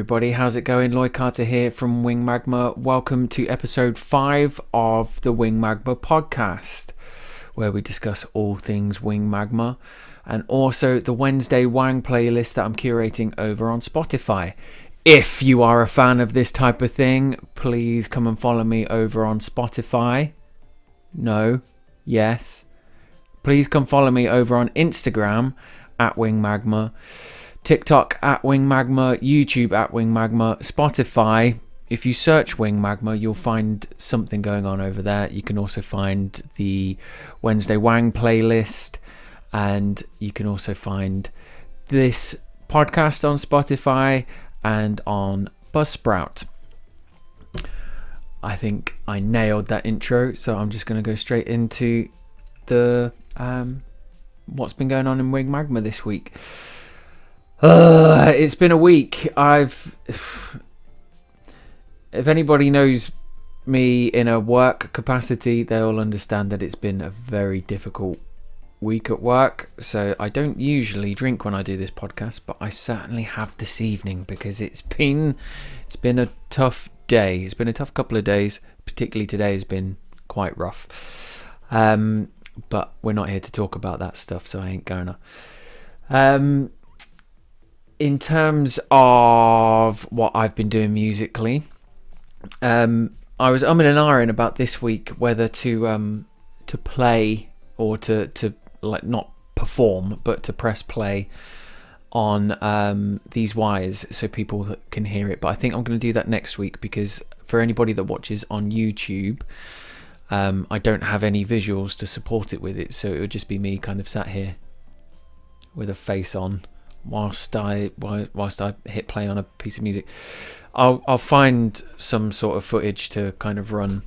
everybody, how's it going? Lloyd Carter here from Wing Magma. Welcome to episode 5 of the Wing Magma podcast, where we discuss all things Wing Magma, and also the Wednesday Wang playlist that I'm curating over on Spotify. If you are a fan of this type of thing, please come and follow me over on Spotify. No, yes. Please come follow me over on Instagram at Wing Magma, TikTok at Wing Magma, YouTube at Wing Magma, Spotify. If you search Wing Magma, you'll find something going on over there. You can also find the Wednesday Wang playlist, and you can also find this podcast on Spotify and on Buzzsprout. I think I nailed that intro, so I'm just going to go straight into the what's been going on in Wing Magma this week. It's been a week. If anybody knows me in a work capacity, they'll understand that it's been a very difficult week at work. So I don't usually drink when I do this podcast, but I certainly have this evening because it's been a tough day. It's been a tough couple of days. Particularly today has been quite rough. But we're not here to talk about that stuff, so I ain't gonna. In terms of what I've been doing musically, I was umming and ahhing about this week whether to play or to like not perform, but to press play on these wires so people can hear it. But I think I'm going to do that next week because for anybody that watches on YouTube, I don't have any visuals to support it with it, so it would just be me kind of sat here with a face on whilst I hit play on a piece of music. I'll find some sort of footage to kind of run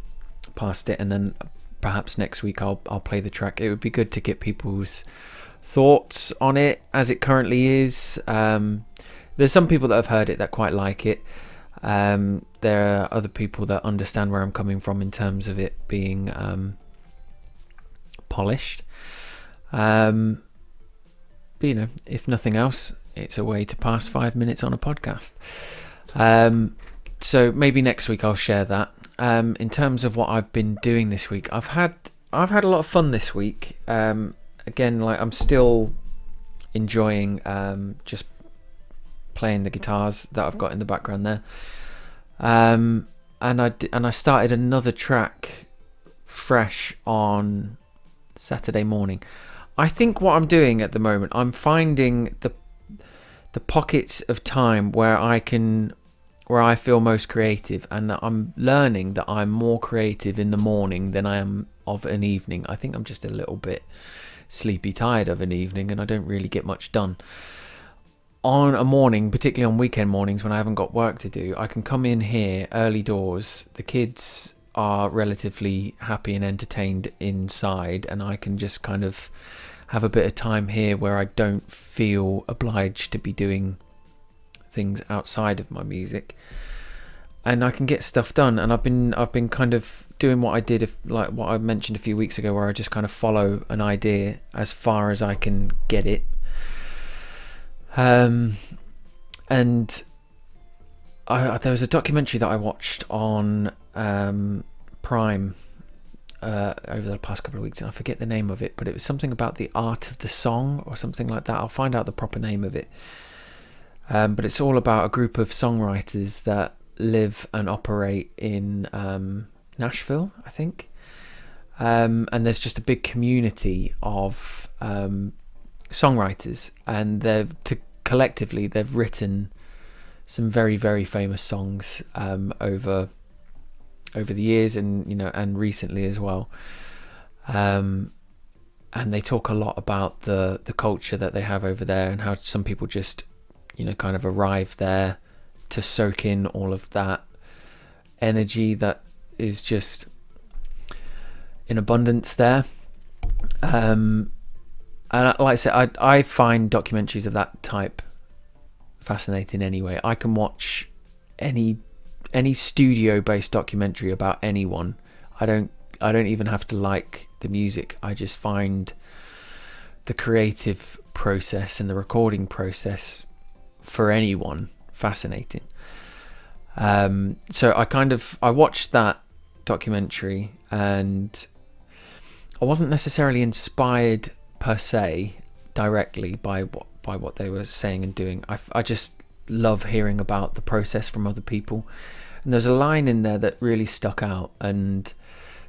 past it, and then perhaps next week I'll play the track. It would be good to get people's thoughts on it as it currently is. There's some people that have heard it that quite like it. There are other people that understand where I'm coming from in terms of it being polished. But, you know, if nothing else, it's a way to pass 5 minutes on a podcast. So maybe next week I'll share that. In terms of what I've been doing this week, I've had a lot of fun this week. Again, like I'm still enjoying just playing the guitars that I've got in the background there. And I started another track fresh on Saturday morning. I think what I'm doing at the moment, I'm finding the pockets of time where I feel most creative, and that I'm learning that I'm more creative in the morning than I am of an evening. I think I'm just a little bit sleepy tired of an evening, and I don't really get much done. On a morning, particularly on weekend mornings when I haven't got work to do, I can come in here early doors. The kids are relatively happy and entertained inside, and I can just kind of have a bit of time here where I don't feel obliged to be doing things outside of my music, and I can get stuff done. And I've been kind of doing what I did, like what I mentioned a few weeks ago, where I just kind of follow an idea as far as I can get it. And there was a documentary that I watched on Prime over the past couple of weeks, and I forget the name of it, but it was something about the art of the song or something like that. I'll find out the proper name of it. But it's all about a group of songwriters that live and operate in Nashville, I think. And there's just a big community of songwriters, and collectively they've written some very, very famous songs over the years, and and recently as well. And they talk a lot about the culture that they have over there, and how some people just kind of arrive there to soak in all of that energy that is just in abundance there. And like I said, I find documentaries of that type fascinating anyway. I can watch any studio-based documentary about anyone. I don't even have to like the music. I just find the creative process and the recording process for anyone fascinating. So I watched that documentary, and I wasn't necessarily inspired per se directly by what they were saying and doing. I just love hearing about the process from other people. And there's a line in there that really stuck out, and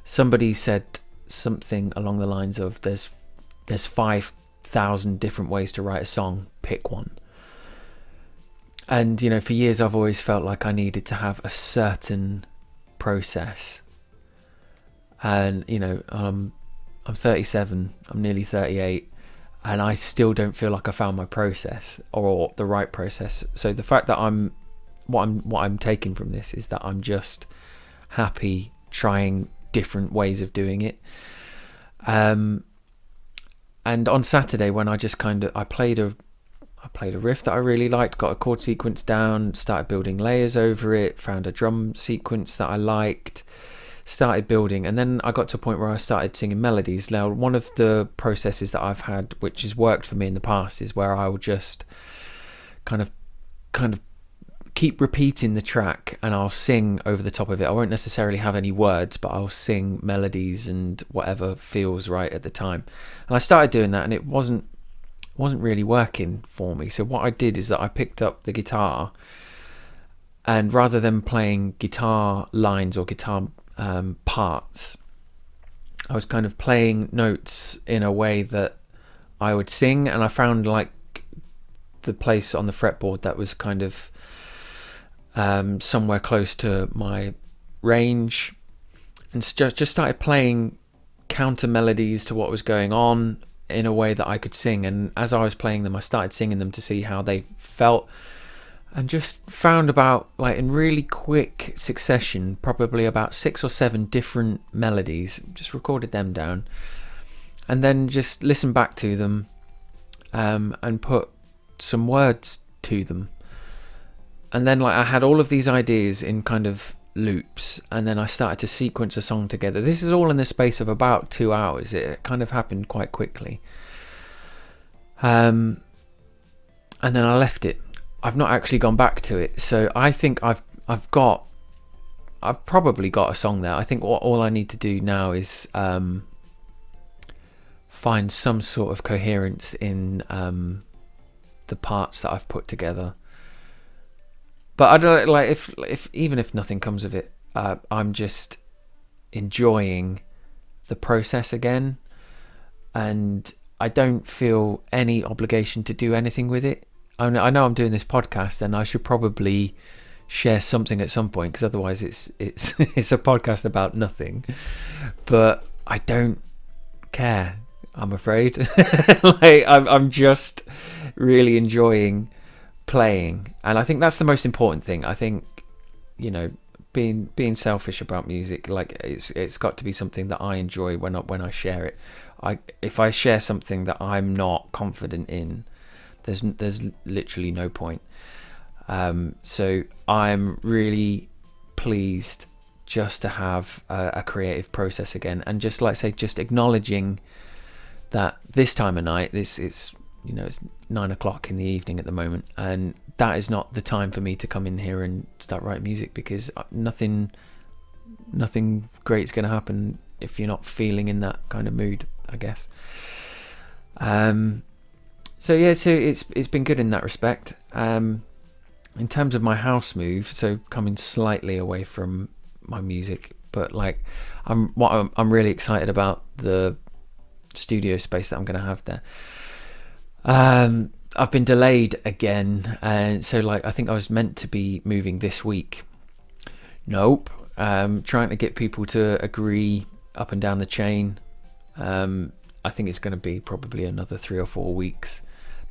somebody said something along the lines of there's 5,000 different ways to write a song, pick one. And for years I've always felt like I needed to have a certain process. And I'm 37, I'm nearly 38, and I still don't feel like I found my process or the right process. So the fact that what I'm taking from this is that I'm just happy trying different ways of doing it. And on Saturday, when I just I played a riff that I really liked, got a chord sequence down, started building layers over it, found a drum sequence that I liked, started building, and then I got to a point where I started singing melodies. Now, one of the processes that I've had, which has worked for me in the past, is where I will just kind of keep repeating the track, and I'll sing over the top of it. I won't necessarily have any words, but I'll sing melodies and whatever feels right at the time. And I started doing that, and it wasn't really working for me. So what I did is that I picked up the guitar, and rather than playing guitar lines or guitar parts, I was kind of playing notes in a way that I would sing, and I found like the place on the fretboard that was kind of somewhere close to my range, and just started playing counter melodies to what was going on in a way that I could sing. And as I was playing them, I started singing them to see how they felt, and just found about, like, in really quick succession, probably about 6 or 7 different melodies, just recorded them down, and then just listened back to them and put some words to them. And then, like, I had all of these ideas in kind of loops, and then I started to sequence a song together. This is all in the space of about 2 hours. It kind of happened quite quickly. And then I left it. I've not actually gone back to it, so I think I've probably got a song there. I think all I need to do now is find some sort of coherence in the parts that I've put together. But I don't, like, if even if nothing comes of it, I'm just enjoying the process again, and I don't feel any obligation to do anything with it. I know I'm doing this podcast, and I should probably share something at some point, because otherwise it's it's a podcast about nothing. But I don't care, I'm afraid. Like, I'm just really enjoying playing, and I think that's the most important thing. I think, being selfish about music, like, it's got to be something that I enjoy when I share it. If I share something that I'm not confident in, there's literally no point. So I'm really pleased just to have a creative process again, and just acknowledging that this time of night, it's 9 o'clock in the evening at the moment, and that is not the time for me to come in here and start writing music, because nothing great's going to happen if you're not feeling in that kind of mood, I guess. So it's been good in that respect. In terms of my house move, so coming slightly away from my music, but like I'm really excited about the studio space that I'm going to have there. I've been delayed again, and so, like, I think I was meant to be moving this week. Nope. Trying to get people to agree up and down the chain. I think it's going to be probably another 3 or 4 weeks.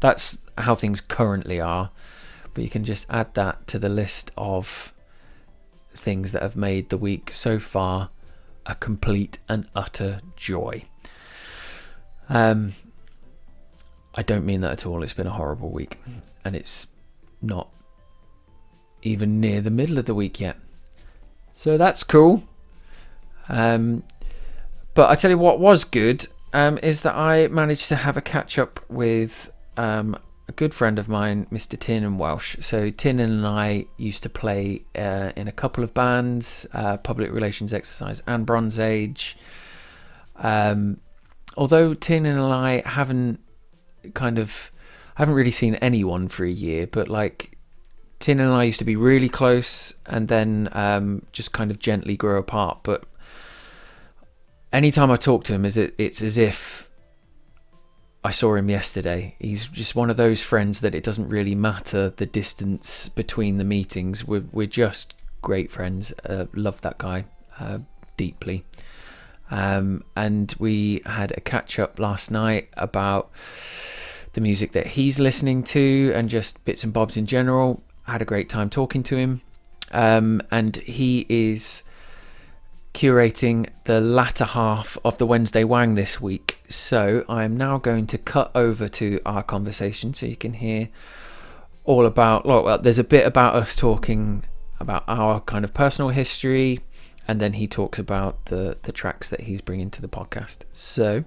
That's how things currently are, but you can just add that to the list of things that have made the week so far a complete and utter joy. I don't mean that at all. It's been a horrible week, and it's not even near the middle of the week yet, so that's cool. But I tell you what was good, is that I managed to have a catch up with a good friend of mine, Mr. Tiernan Welch. So Tiernan and I used to play in a couple of bands, Public Relations Exercise and Bronze Age. Although Tiernan and I haven't really seen anyone for a year, but like Tiernan and I used to be really close, and then just kind of gently grow apart. But anytime I talk to him, it's as if I saw him yesterday. He's just one of those friends that it doesn't really matter the distance between the meetings. We're just great friends. Love that guy deeply. And we had a catch up last night about the music that he's listening to and just bits and bobs in general. I had a great time talking to him. And he is curating the latter half of the Wednesday Wang this week. So I'm now going to cut over to our conversation so you can hear all about, well, there's a bit about us talking about our kind of personal history, and then he talks about the tracks that he's bringing to the podcast. So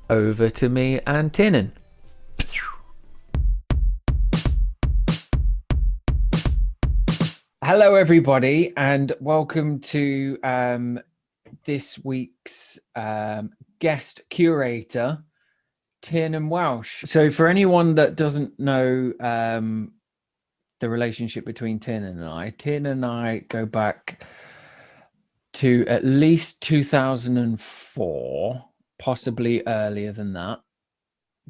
over to me and Tiernan. Hello, everybody, and welcome to this week's guest curator, Tiernan Welch. So for anyone that doesn't know the relationship between Tiernan and I go back to at least 2004, possibly earlier than that,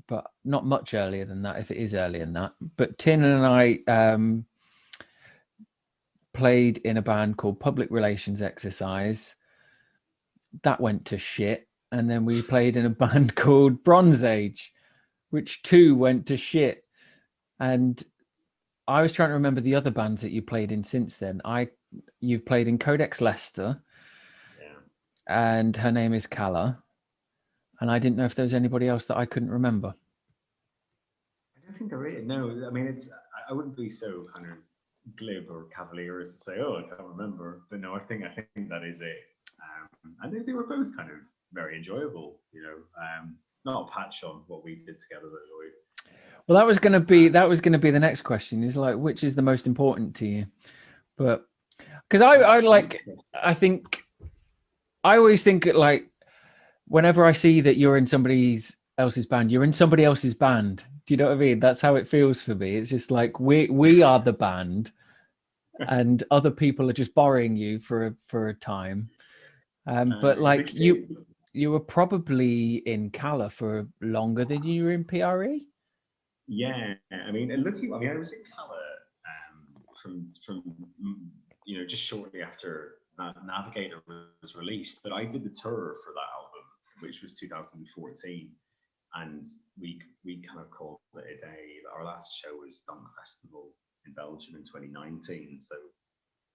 but not much earlier than that, if it is earlier than that. But Tiernan and I played in a band called Public Relations Exercise. That went to shit. And then we played in a band called Bronze Age, which too went to shit. And I was trying to remember the other bands that you played in since then. You've played in Codex Leicester, and her name is Calla. And I didn't know if there was anybody else that I couldn't remember. I don't think there is. No, I mean, I wouldn't be so kind of glib or cavalier as to say, oh, I can't remember. But no, I think that is it. And they were both kind of very enjoyable, you know. Not a patch on what we did together, though. Well, that was going to be the next question. Is like, which is the most important to you? But because I always think like, whenever I see that you're in somebody else's band, you're in somebody else's band. Do you know what I mean? That's how it feels for me. It's just like we are the band, and other people are just borrowing you for a time. But like you were probably in Calla for longer than you were in PRE. Yeah, I mean, and I was in Calla from just shortly after Navigator was released, but I did the tour for that album, which was 2014, and we kind of called it a day. Our last show was Dunk Festival in Belgium in 2019, so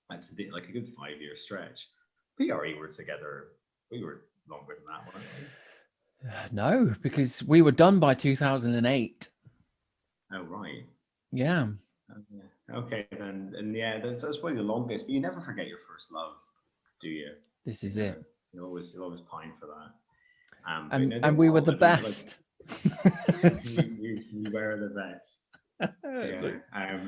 that's like a good 5-year stretch. PRE were together. We were longer than that, weren't we? No, because we were done by 2008. Oh, right. Yeah. Okay, then, and yeah, that's probably the longest. But you never forget your first love, do you? This is it. You always pine for that. And we were the best. We were the best. Yeah.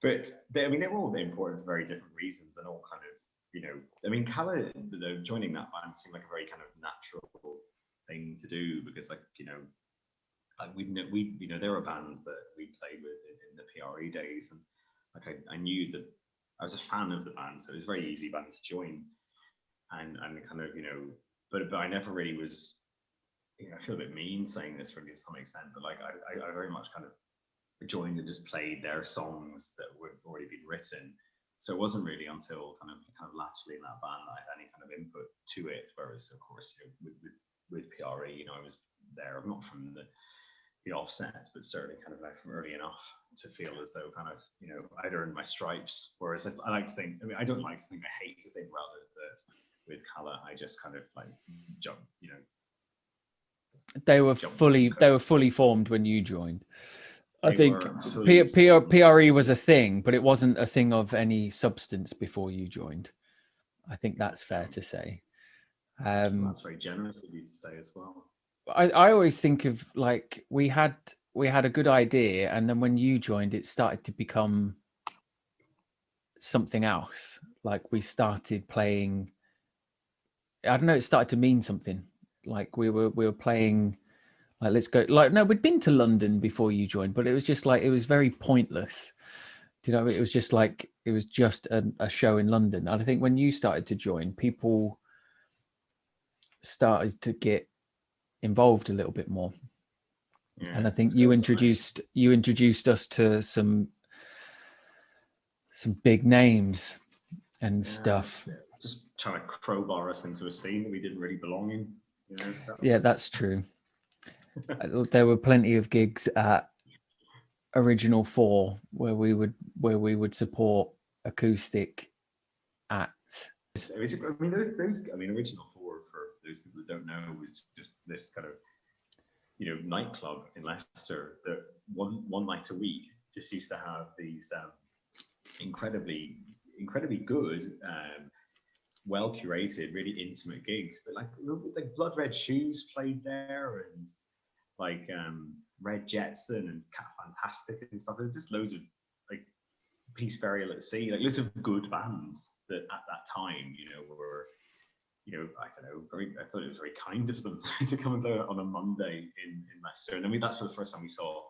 But I mean, they were all important for very different reasons, and all kind of, I mean, Calla, joining that band seemed like a very kind of natural thing to do, because, like, we there were bands that we played with in the PRE days, and like I knew that I was a fan of the band, so it was a very easy band to join, and kind of, but I never really was. I feel a bit mean saying this really to some extent, but like I very much kind of joined and just played their songs that were already been written. So it wasn't really until kind of latterly in that band that I had any kind of input to it. Whereas, of course, with PRE, I was there, not from the offset, but certainly kind of like from early enough to feel as though kind of, I'd earned my stripes. Whereas I like to think, I don't like to think, I hate to think rather that with Calla, I just kind of like jumped, They were fully formed when you joined. I think PRE was a thing, but it wasn't a thing of any substance before you joined. I think that's fair to say. That's very generous of you to say as well. I always think of, like, we had we had a good idea, and then when you joined, it started to become something else. Like we started playing. I don't know. It started to mean something. Like we were playing. Like let's go. Like no, we'd been to London before you joined, but it was just like it was very pointless. Do you know? It was just like it was just a show in London. And I think when you started to join, people started to get involved a little bit more. Yeah, And I think it's you good fun, introduced us to some big names and stuff. just trying to crowbar us into a scene that we didn't really belong in. You know, Yeah, that's true. There were plenty of gigs at Original 4 where we would support acoustic acts. I mean, those. I mean, Original Four, for those people that don't know, was just this kind of nightclub in Leicester that one night a week just used to have these incredibly good, well curated, really intimate gigs. But like Blood Red Shoes played there, and like Red Jetson and Cat Fantastic and stuff. There's just loads of like Peace Burial at Sea, like loads of good bands that at that time, were, I don't know, I thought it was very kind of them to come and play on a Monday in Leicester. And I mean, that's for the first time we saw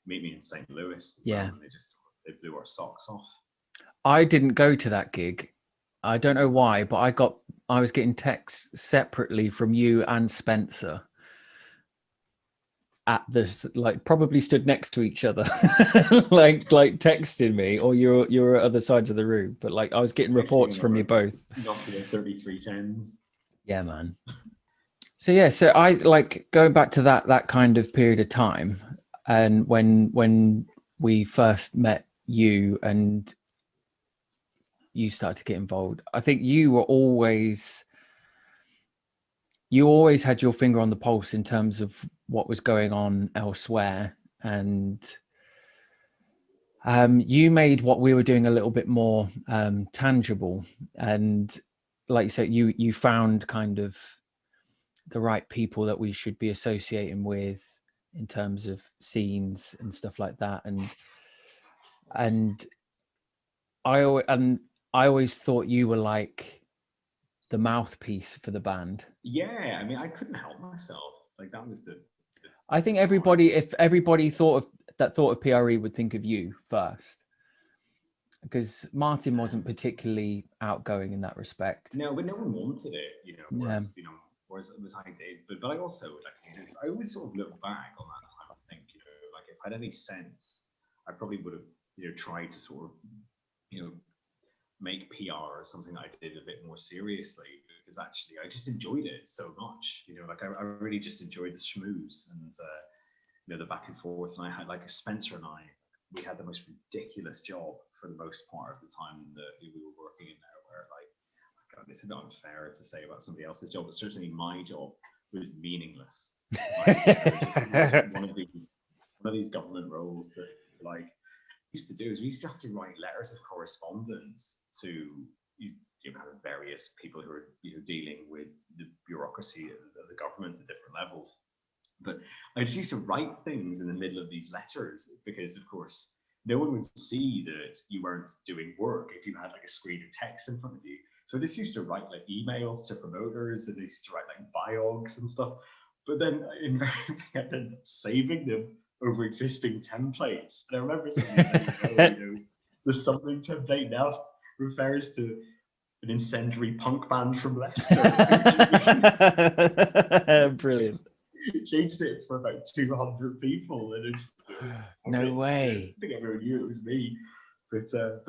Meet Me in St. Louis as well, and they blew our socks off. I didn't go to that gig. I don't know why, but I was getting texts separately from you and Spencer at this, like probably stood next to each other, like texting me, or you're at other sides of the room. But like I was getting reports from you both. Not for the 3310s. Yeah, man. So yeah, so I like going back to that kind of period of time, and when we first met you and you started to get involved, I think you always had your finger on the pulse in terms of what was going on elsewhere, and you made what we were doing a little bit more tangible. And like you said, you found kind of the right people that we should be associating with in terms of scenes and stuff like that. And I always thought you were like the mouthpiece for the band. Yeah, I mean, I couldn't help myself. Like that was the I think if everybody thought of PRE would think of you first, because Martin wasn't particularly outgoing in that respect. No, but no one wanted it, whereas I did. But I also I always sort of look back on that time and think, like if I had any sense, I probably would have, tried to sort of, make PR or something that I did a bit more seriously, because actually I just enjoyed it so much. Like I really just enjoyed the schmooze and the back and forth. And I had like Spencer and we had the most ridiculous job for the most part of the time that we were working in there, where like, God, this is not unfair to say about somebody else's job, but certainly my job was meaningless. Like, one of these government roles that like used to do is we used to have to write letters of correspondence to kind of various people who are dealing with the bureaucracy of the government at different levels. But I just used to write things in the middle of these letters because, of course, no one would see that you weren't doing work if you had like a screen of text in front of you. So I just used to write like emails to promoters, and I used to write like biogs and stuff. But then invariably I ended up saving them over existing templates. And I remember somebody saying, the something template now refers to an incendiary punk band from Leicester. Brilliant. Changed it for about 200 people, and it's no way. I think everyone knew it was me, but no.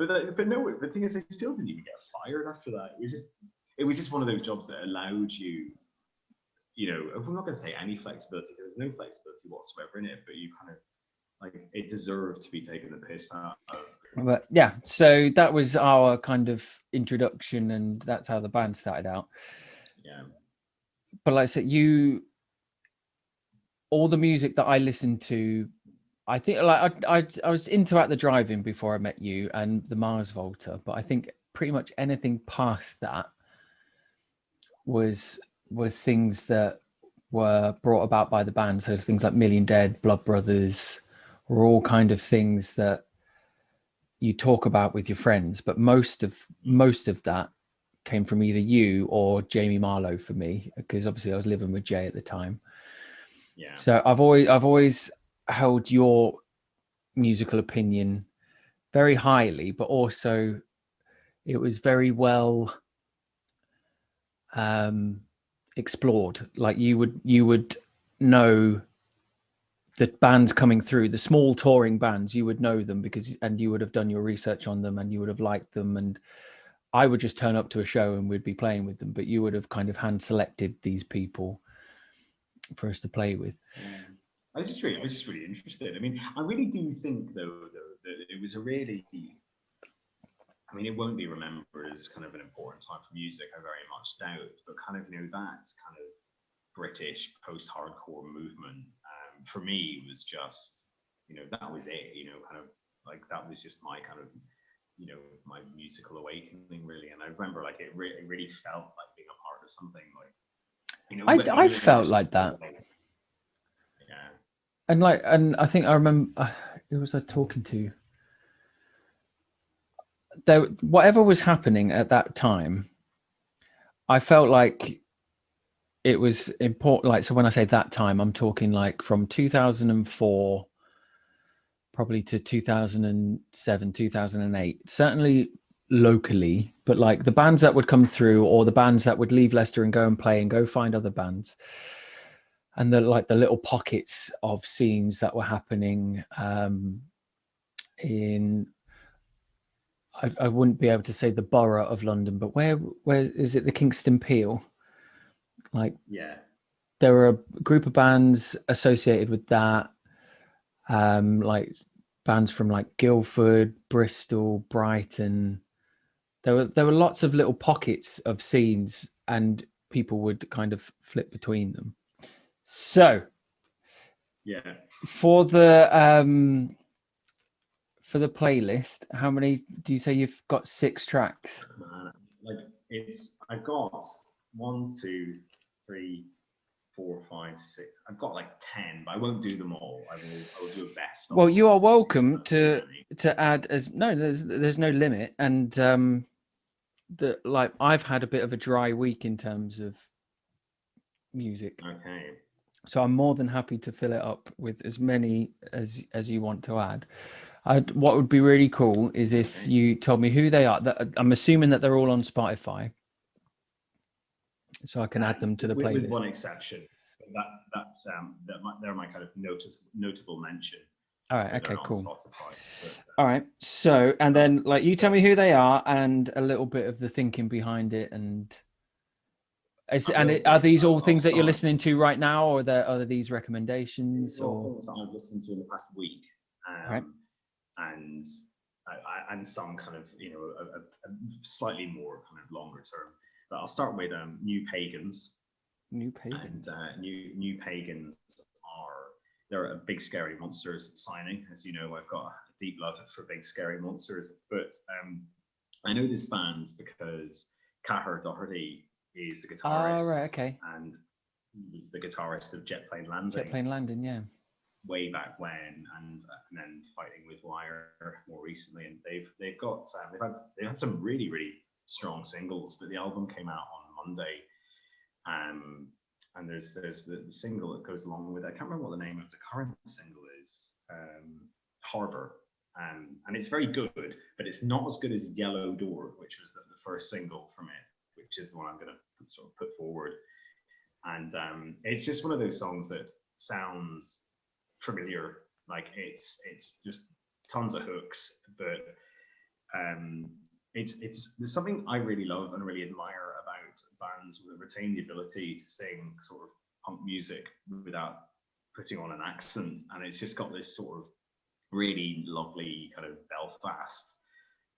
The thing is, I still didn't even get fired after that. It was just one of those jobs that allowed you, I'm not going to say any flexibility, because there's no flexibility whatsoever in it, but you kind of like it deserved to be taken the piss out of. But yeah, so that was our kind of introduction, and that's how the band started out. Yeah. But like I said, all the music that I listened to, I think like I was into At the Drive-In before I met you and the Mars Volta, but I think pretty much anything past that was things that were brought about by the band. So things like Million Dead, Blood Brothers, were all kind of things that you talk about with your friends, but most of that came from either you or Jamie Marlowe for me, because obviously I was living with Jay at the time. Yeah. So I've always held your musical opinion very highly, but also it was very well explored. Like you would know the bands coming through, the small touring bands, you would know them and you would have done your research on them and you would have liked them. And I would just turn up to a show and we'd be playing with them, but you would have kind of hand selected these people for us to play with. I was just really interested. I mean, I really do think though that it was a really, I mean, it won't be remembered as kind of an important time for music, I very much doubt, but kind of, that kind of British post-hardcore movement, for me was just, that was it, kind of like, that was just my kind of, my musical awakening really. And I remember like, it really felt like being a part of something like, I felt like that. Yeah. And I think I remember, who was I talking to? There, whatever was happening at that time, I felt like it was important. Like, so when I say that time, I'm talking like from 2004 probably to 2007, 2008, certainly locally, but like the bands that would come through or the bands that would leave Leicester and go and play and go find other bands, and the little pockets of scenes that were happening in, I wouldn't be able to say the borough of London, but where is it? The Kingston Peel. Like, yeah, there were a group of bands associated with that, like bands from like Guildford, Bristol, Brighton. There were lots of little pockets of scenes, and people would kind of flip between them. So, yeah. for the playlist, how many do you say you've got? 6 tracks. Like, I've got 1, 2, 3, 4, 5, 6. I've got like 10, but I won't do them all. I will do a best. Well, you are welcome to add as no. There's no limit, and like I've had a bit of a dry week in terms of music. Okay. So I'm more than happy to fill it up with as many as you want to add. What would be really cool is if you told me who they are. I'm assuming that they're all on Spotify, so I can add them to the playlist. With one exception, they're my kind of notable mention. All right. Okay. Cool. Spotify, but, all right. So, and then like you tell me who they are and a little bit of the thinking behind it, and are these all things that you're listening to right now, or are these recommendations? Or things that I've listened to in the past week, right. And some kind of a slightly more kind of longer term. But I'll start with New Pagans. New Pagans. And New Pagans they're a Big Scary Monsters signing. As you know, I've got a deep love for Big Scary Monsters, but I know this band because Cahir Doherty is the guitarist. Oh, right, okay. And he's the guitarist of Jet Plane Landing. Jet Plane Landing, yeah. Way back when, and then Fighting with Wire more recently, and they've had some really strong singles, but the album came out on Monday, and there's the single that goes along with it. I can't remember what the name of the current single is, Harbour, and it's very good, but it's not as good as Yellow Door, which was the first single from it, which is the one I'm going to sort of put forward, and it's just one of those songs that sounds familiar, like it's just tons of hooks, but it's there's something I really love and really admire about bands that retain the ability to sing sort of punk music without putting on an accent, and it's just got this sort of really lovely kind of Belfast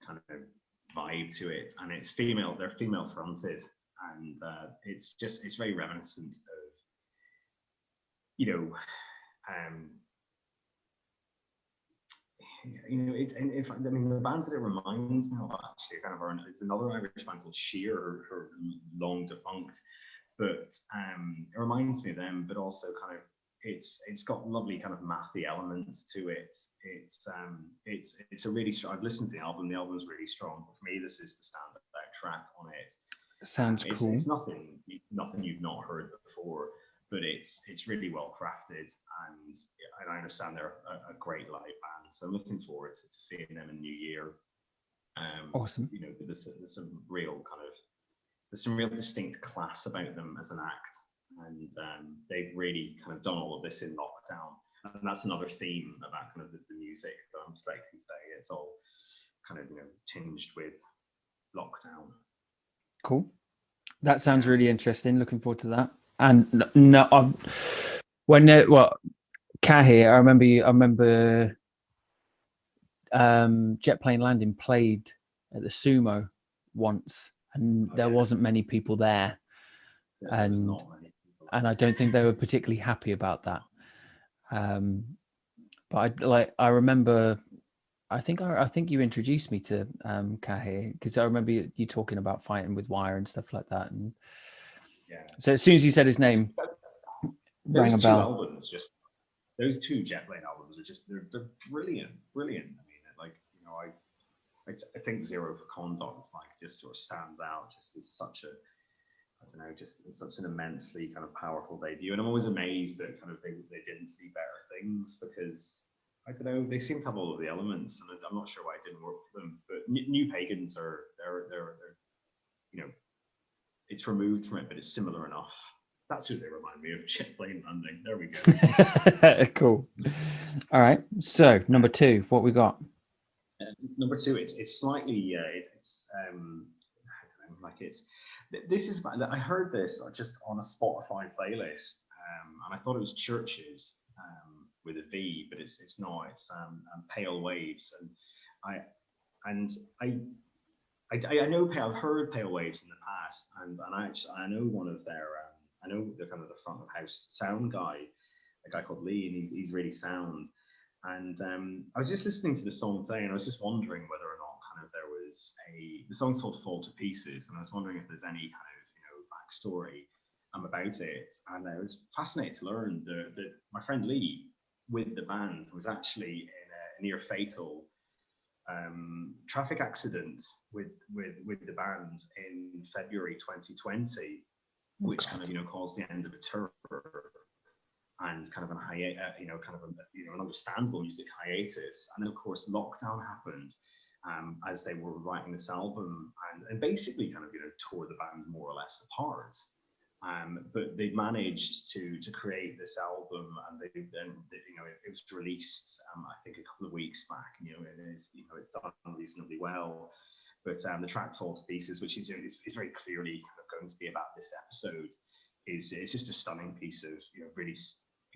kind of vibe to it, and they're female fronted, and it's very reminiscent of the bands that it reminds me of actually kind of it's another Irish band called Sheer, who are long defunct, but it reminds me of them, but also kind of it's got lovely kind of mathy elements to it. It's a really strong. I've listened to the album. The album's really strong. For me, this is the standout track on it. Sounds cool. It's nothing you've not heard before, but it's really well crafted, and I understand they're a great live band. So I'm looking forward to seeing them in New Year. Awesome. You know, there's some real kind of there's some real distinct class about them as an act, and they've really kind of done all of this in lockdown. And that's another theme about kind of the music that I'm selecting today. It's all kind of tinged with lockdown. Cool. That sounds really interesting. Looking forward to that. And no, Cahi, I remember Jet Plane Landing played at the Sumo once, and there wasn't many people there, and I don't think they were particularly happy about that. But I remember. I think you introduced me to Cahi, because I remember you talking about fighting with wire and stuff like that. And so as soon as you said his name, rang a bell. Albums, just those two Jet Plane albums are just they're brilliant. I mean, I think Zero for Conduct just sort of stands out just as such a just such an immensely kind of powerful debut. And I'm always amazed that kind of they didn't see better things, because I don't know, they seem to have all of the elements, and I'm not sure why it didn't work for them. But New Pagans they're it's removed from it, but it's similar enough. That's who they remind me of. Jet Plane Landing. There we go. Cool. All right. So number 2, what we got? Number 2, it's slightly I don't know, this is. I heard this just on a Spotify playlist, and I thought it was Churches. With a V, but it's not. It's Pale Waves, and I know I've heard Pale Waves in the past, and I know one of their I know they're kind of the front of house sound guy, a guy called Lee, and he's really sound. And I was just listening to the song today, and I was just wondering whether or not kind of there was the song's called Fall to Pieces, and I was wondering if there's any kind of backstory about it. And I was fascinated to learn that my friend Lee with the band was actually in a near fatal traffic accident with the band in February 2020, which kind of caused the end of a tour and kind of an an understandable music hiatus. And then of course lockdown happened as they were writing this album, and basically kind of tore the band more or less apart. But they managed to create this album, and it was released I think a couple of weeks back. It's done reasonably well. But the track "Fall to Pieces," which is very clearly kind of going to be about this episode, it's just a stunning piece of really.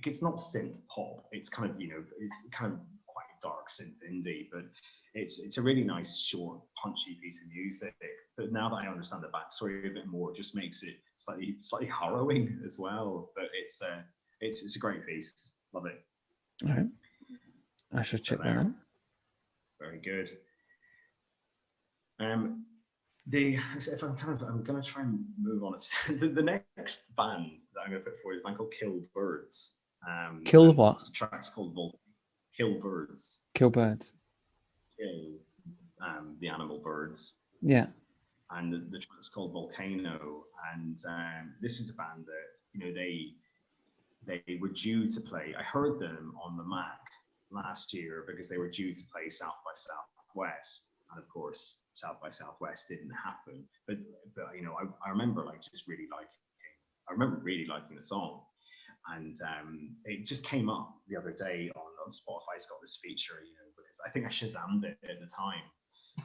It's not synth pop. It's kind of it's kind of quite dark synth indie, but it's a really nice, short, punchy piece of music. But now that I understand the backstory a bit more, it just makes it slightly harrowing as well. But it's a great piece. Love it. All right, I should check that out. Very good. If I'm going to try and move on. The next band that I'm going to put forward is a band called Kill Birds. Kill what? The track's called Kill Birds. Kill Birds. Kill the animal birds. Yeah. And the track's called Volcano. And this is a band that they were due to play. I heard them on the Mac last year because they were due to play South by Southwest. And of course, South by Southwest didn't happen. But I remember just really liking the song, and it just came up the other day on Spotify. It's got this feature, because I think I Shazammed it at the time,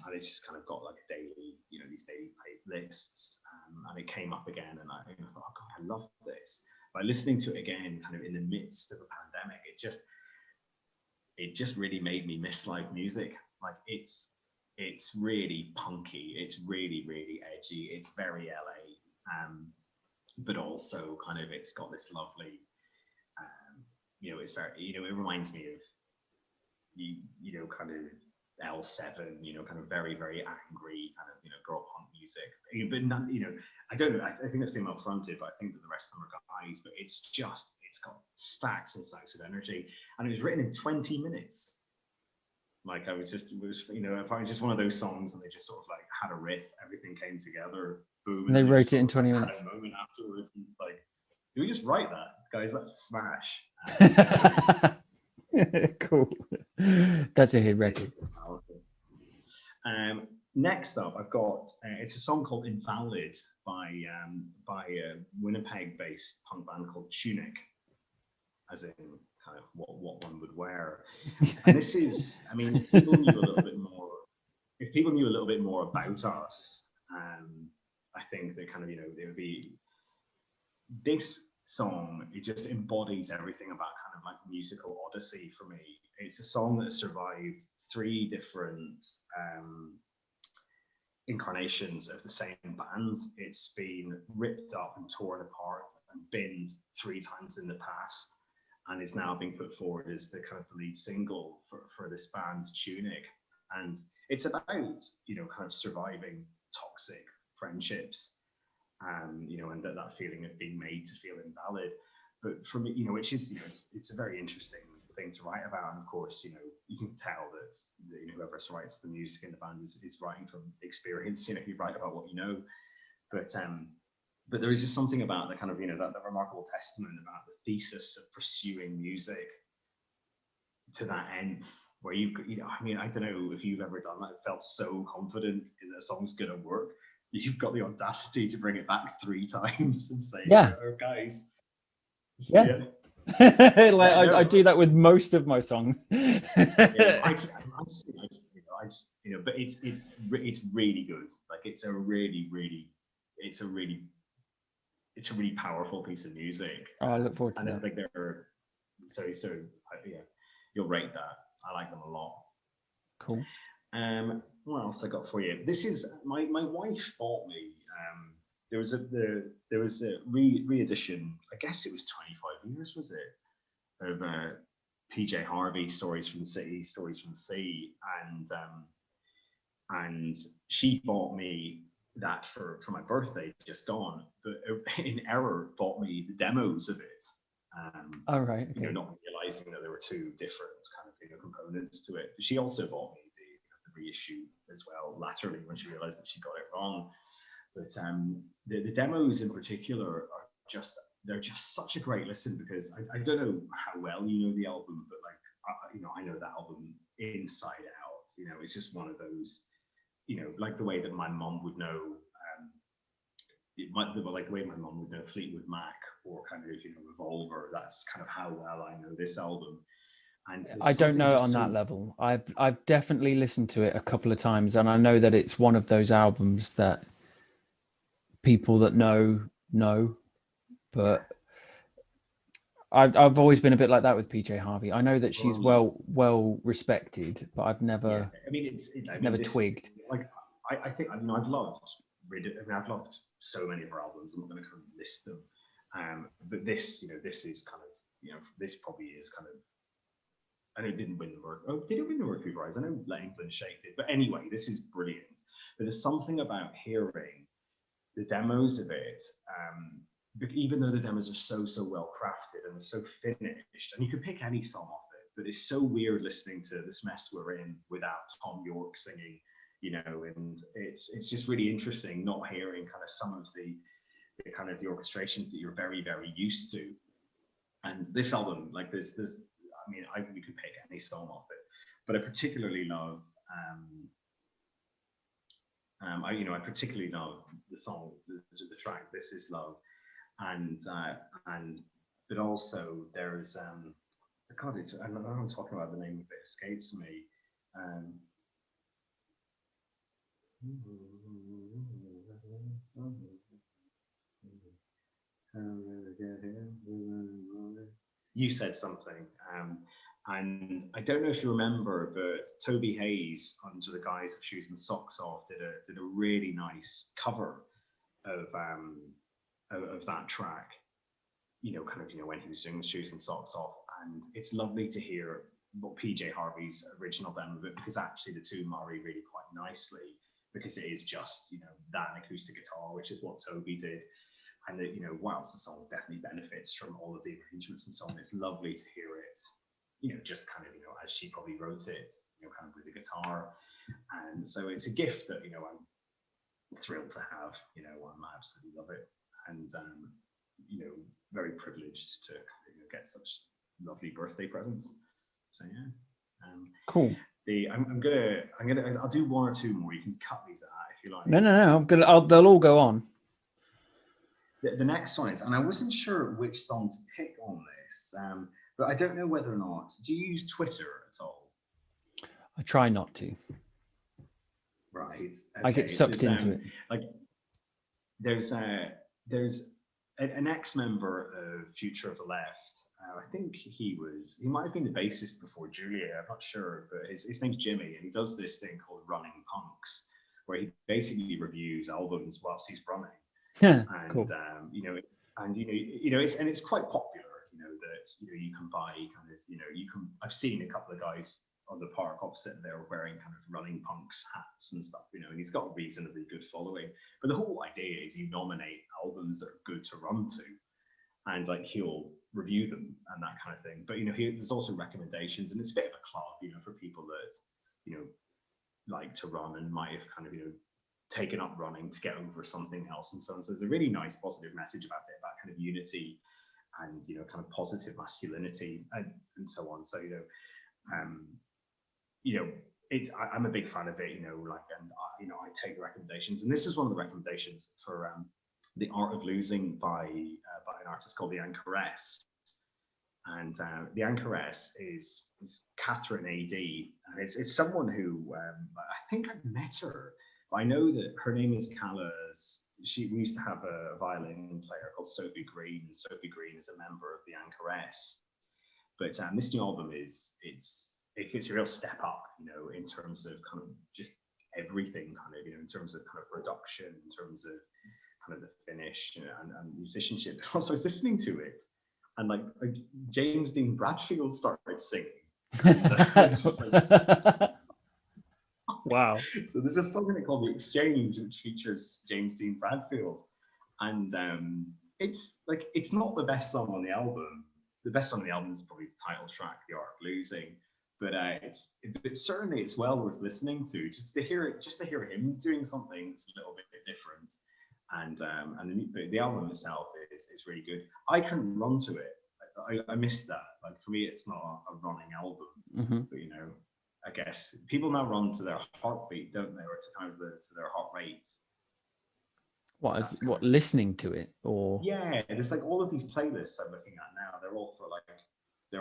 and it's just kind of got like a daily, these daily playlists, and it came up again, and I thought, oh God, I love this. By listening to it again, kind of in the midst of a pandemic, it just really made me miss live music. Like it's really punky, it's really, really edgy, it's very LA, but also kind of it's got this lovely, it's very, it reminds me of, kind of L7, kind of very, very angry kind of, girl punk music. But not, I don't know. I think it's female fronted, but I think that the rest of them are guys. But it's got stacks and stacks of energy, and it was written in 20 minutes. Like it was apparently just one of those songs, and they just sort of like had a riff, everything came together, boom, And they wrote it in sort of 20 had minutes. a moment afterwards, and like, did we just write that, guys? That's smash. Cool. That's a hit record. Next up, I've got it's a song called "Invalid" by a Winnipeg-based punk band called Tunic, as in kind of what one would wear. And this is, I mean, if people knew a little bit more, about us, I think that kind of it would be this song. It just embodies everything about kind of like musical odyssey for me. It's a song that survived 3 different incarnations of the same band. It's been ripped up and torn apart and binned 3 times in the past, and is now being put forward as the kind of the lead single for this band, Tunic. And it's about kind of surviving toxic friendships, and that feeling of being made to feel invalid. But for me, which is it's a very interesting thing to write about. And of course, you can tell that whoever writes the music in the band is writing from experience. You write about what you know. But there is just something about the kind of that remarkable testament about the thesis of pursuing music to that end, where you've I mean, I don't know if you've ever done that. It felt so confident that a song's gonna work. You've got the audacity to bring it back 3 times and say, oh, guys. Yeah. I do that with most of my songs. But it's really good. Like it's a really powerful piece of music. Oh, I look forward to that. I think they're you'll rate that. I like them a lot. Cool. What else I got for you? This is my wife bought me. There was a re-edition. I guess it was 25 years, was it, of PJ Harvey, Stories from the City, Stories from the Sea, and she bought me that for my birthday, just gone, but in error bought me the demos of it. All right. Okay. Not realizing that there were 2 different kind of components to it. But she also bought me the reissue as well laterally when she realized that she got it wrong. But the demos in particular are they're just such a great listen, because I don't know how well you know the album, but like I know the album inside out. It's just one of those, like the way that my mom would know. Like the way my mom would know Fleetwood Mac or kind of Revolver. That's kind of how well I know this album. And I don't know it on that level. I've definitely listened to it a couple of times, and I know that it's one of those albums that people that know, but I've always been a bit like that with PJ Harvey. I know that she's well respected, but I've never twigged. Like I think I've loved so many of her albums. I'm not going to kind of list them, but this is kind of this probably is kind of. I know it didn't win the Mercury. Oh, did it win the Mercury Prize? I know Let England Shake did, but anyway, this is brilliant. But there's something about hearing the demos of it, even though the demos are so well crafted and so finished, and you could pick any song off it, but it's so weird listening to This Mess We're In without Tom York singing, and it's just really interesting not hearing kind of some of the kind of the orchestrations that you're very, very used to. And this album, like there's I mean, we could pick any song off it, but I particularly love I particularly love the song, the track "This Is Love," and but also there's God, I know I'm talking about the name of it, escapes me. You said something, and I don't know if you remember, but Toby Hayes, under the guise of Shoes and Socks Off, did a really nice cover of that track. Kind of when he was doing Shoes and Socks Off, and it's lovely to hear PJ Harvey's original demo of it, because actually the two marry really quite nicely, because it is just, you know, that and acoustic guitar, which is what Toby did. And that, you know, whilst the song definitely benefits from all of the arrangements and so on, it's lovely to hear it, you know, just kind of, you know, as she probably wrote it, you know, kind of with the guitar. And so it's a gift that, you know, I'm thrilled to have, you know, I absolutely love it. And, you know, very privileged to, you know, get such lovely birthday presents. So, yeah. Cool. I'll do one or two more. You can cut these out if you like. No. They'll all go on. The next one is, and I wasn't sure which song to pick on this, but I don't know whether or not. Do you use Twitter at all? I try not to. Right. Okay. I get sucked into it. Like, there's an ex-member of Future of the Left. I think he might have been the bassist before Julia. I'm not sure, but his name's Jimmy, and he does this thing called Running Punks, where he basically reviews albums whilst he's running. Yeah, and cool. It's quite popular, you know, that, you know, you can buy kind of, you know, I've seen a couple of guys on the park opposite there wearing kind of Running Punks hats and stuff, you know, and he's got a reasonably good following. But the whole idea is you nominate albums that are good to run to, and like he'll review them and that kind of thing. But, you know, there's also recommendations, and it's a bit of a club, you know, for people that, you know, like to run and might have kind of, you know, taken up running to get over something else and so on. So there's a really nice positive message about it, about kind of unity and, you know, kind of positive masculinity and so on. So, I'm a big fan of it, you know, like, and I take the recommendations, and this is one of the recommendations for The Art of Losing by an artist called the Anchoress. And the Anchoress is Catherine A.D. And it's someone who, I think I've met her. I know that her name is Calla. We used to have a violin player called Sophie Green. Sophie Green is a member of the Anchoress. But this new album it's a real step up, you know, in terms of kind of just everything, kind of, you know, in terms of kind of production, in terms of kind of the finish, you know, and musicianship. Also, I was listening to it, and like James Dean Bradfield started singing. And, wow. So there's a song in it called The Exchange, which features James Dean Bradfield. And it's not the best song on the album. The best song on the album is probably the title track, The Art of Losing. But certainly it's well worth listening to, just to hear him doing something that's a little bit different. And the album itself is really good. I couldn't run to it. I missed that. Like, for me, it's not a running album. Mm-hmm. But, you know, I guess people now run to their heartbeat, don't they, or to kind of to their heart rate. What listening to it, or yeah, there's like all of these playlists I'm looking at now. They're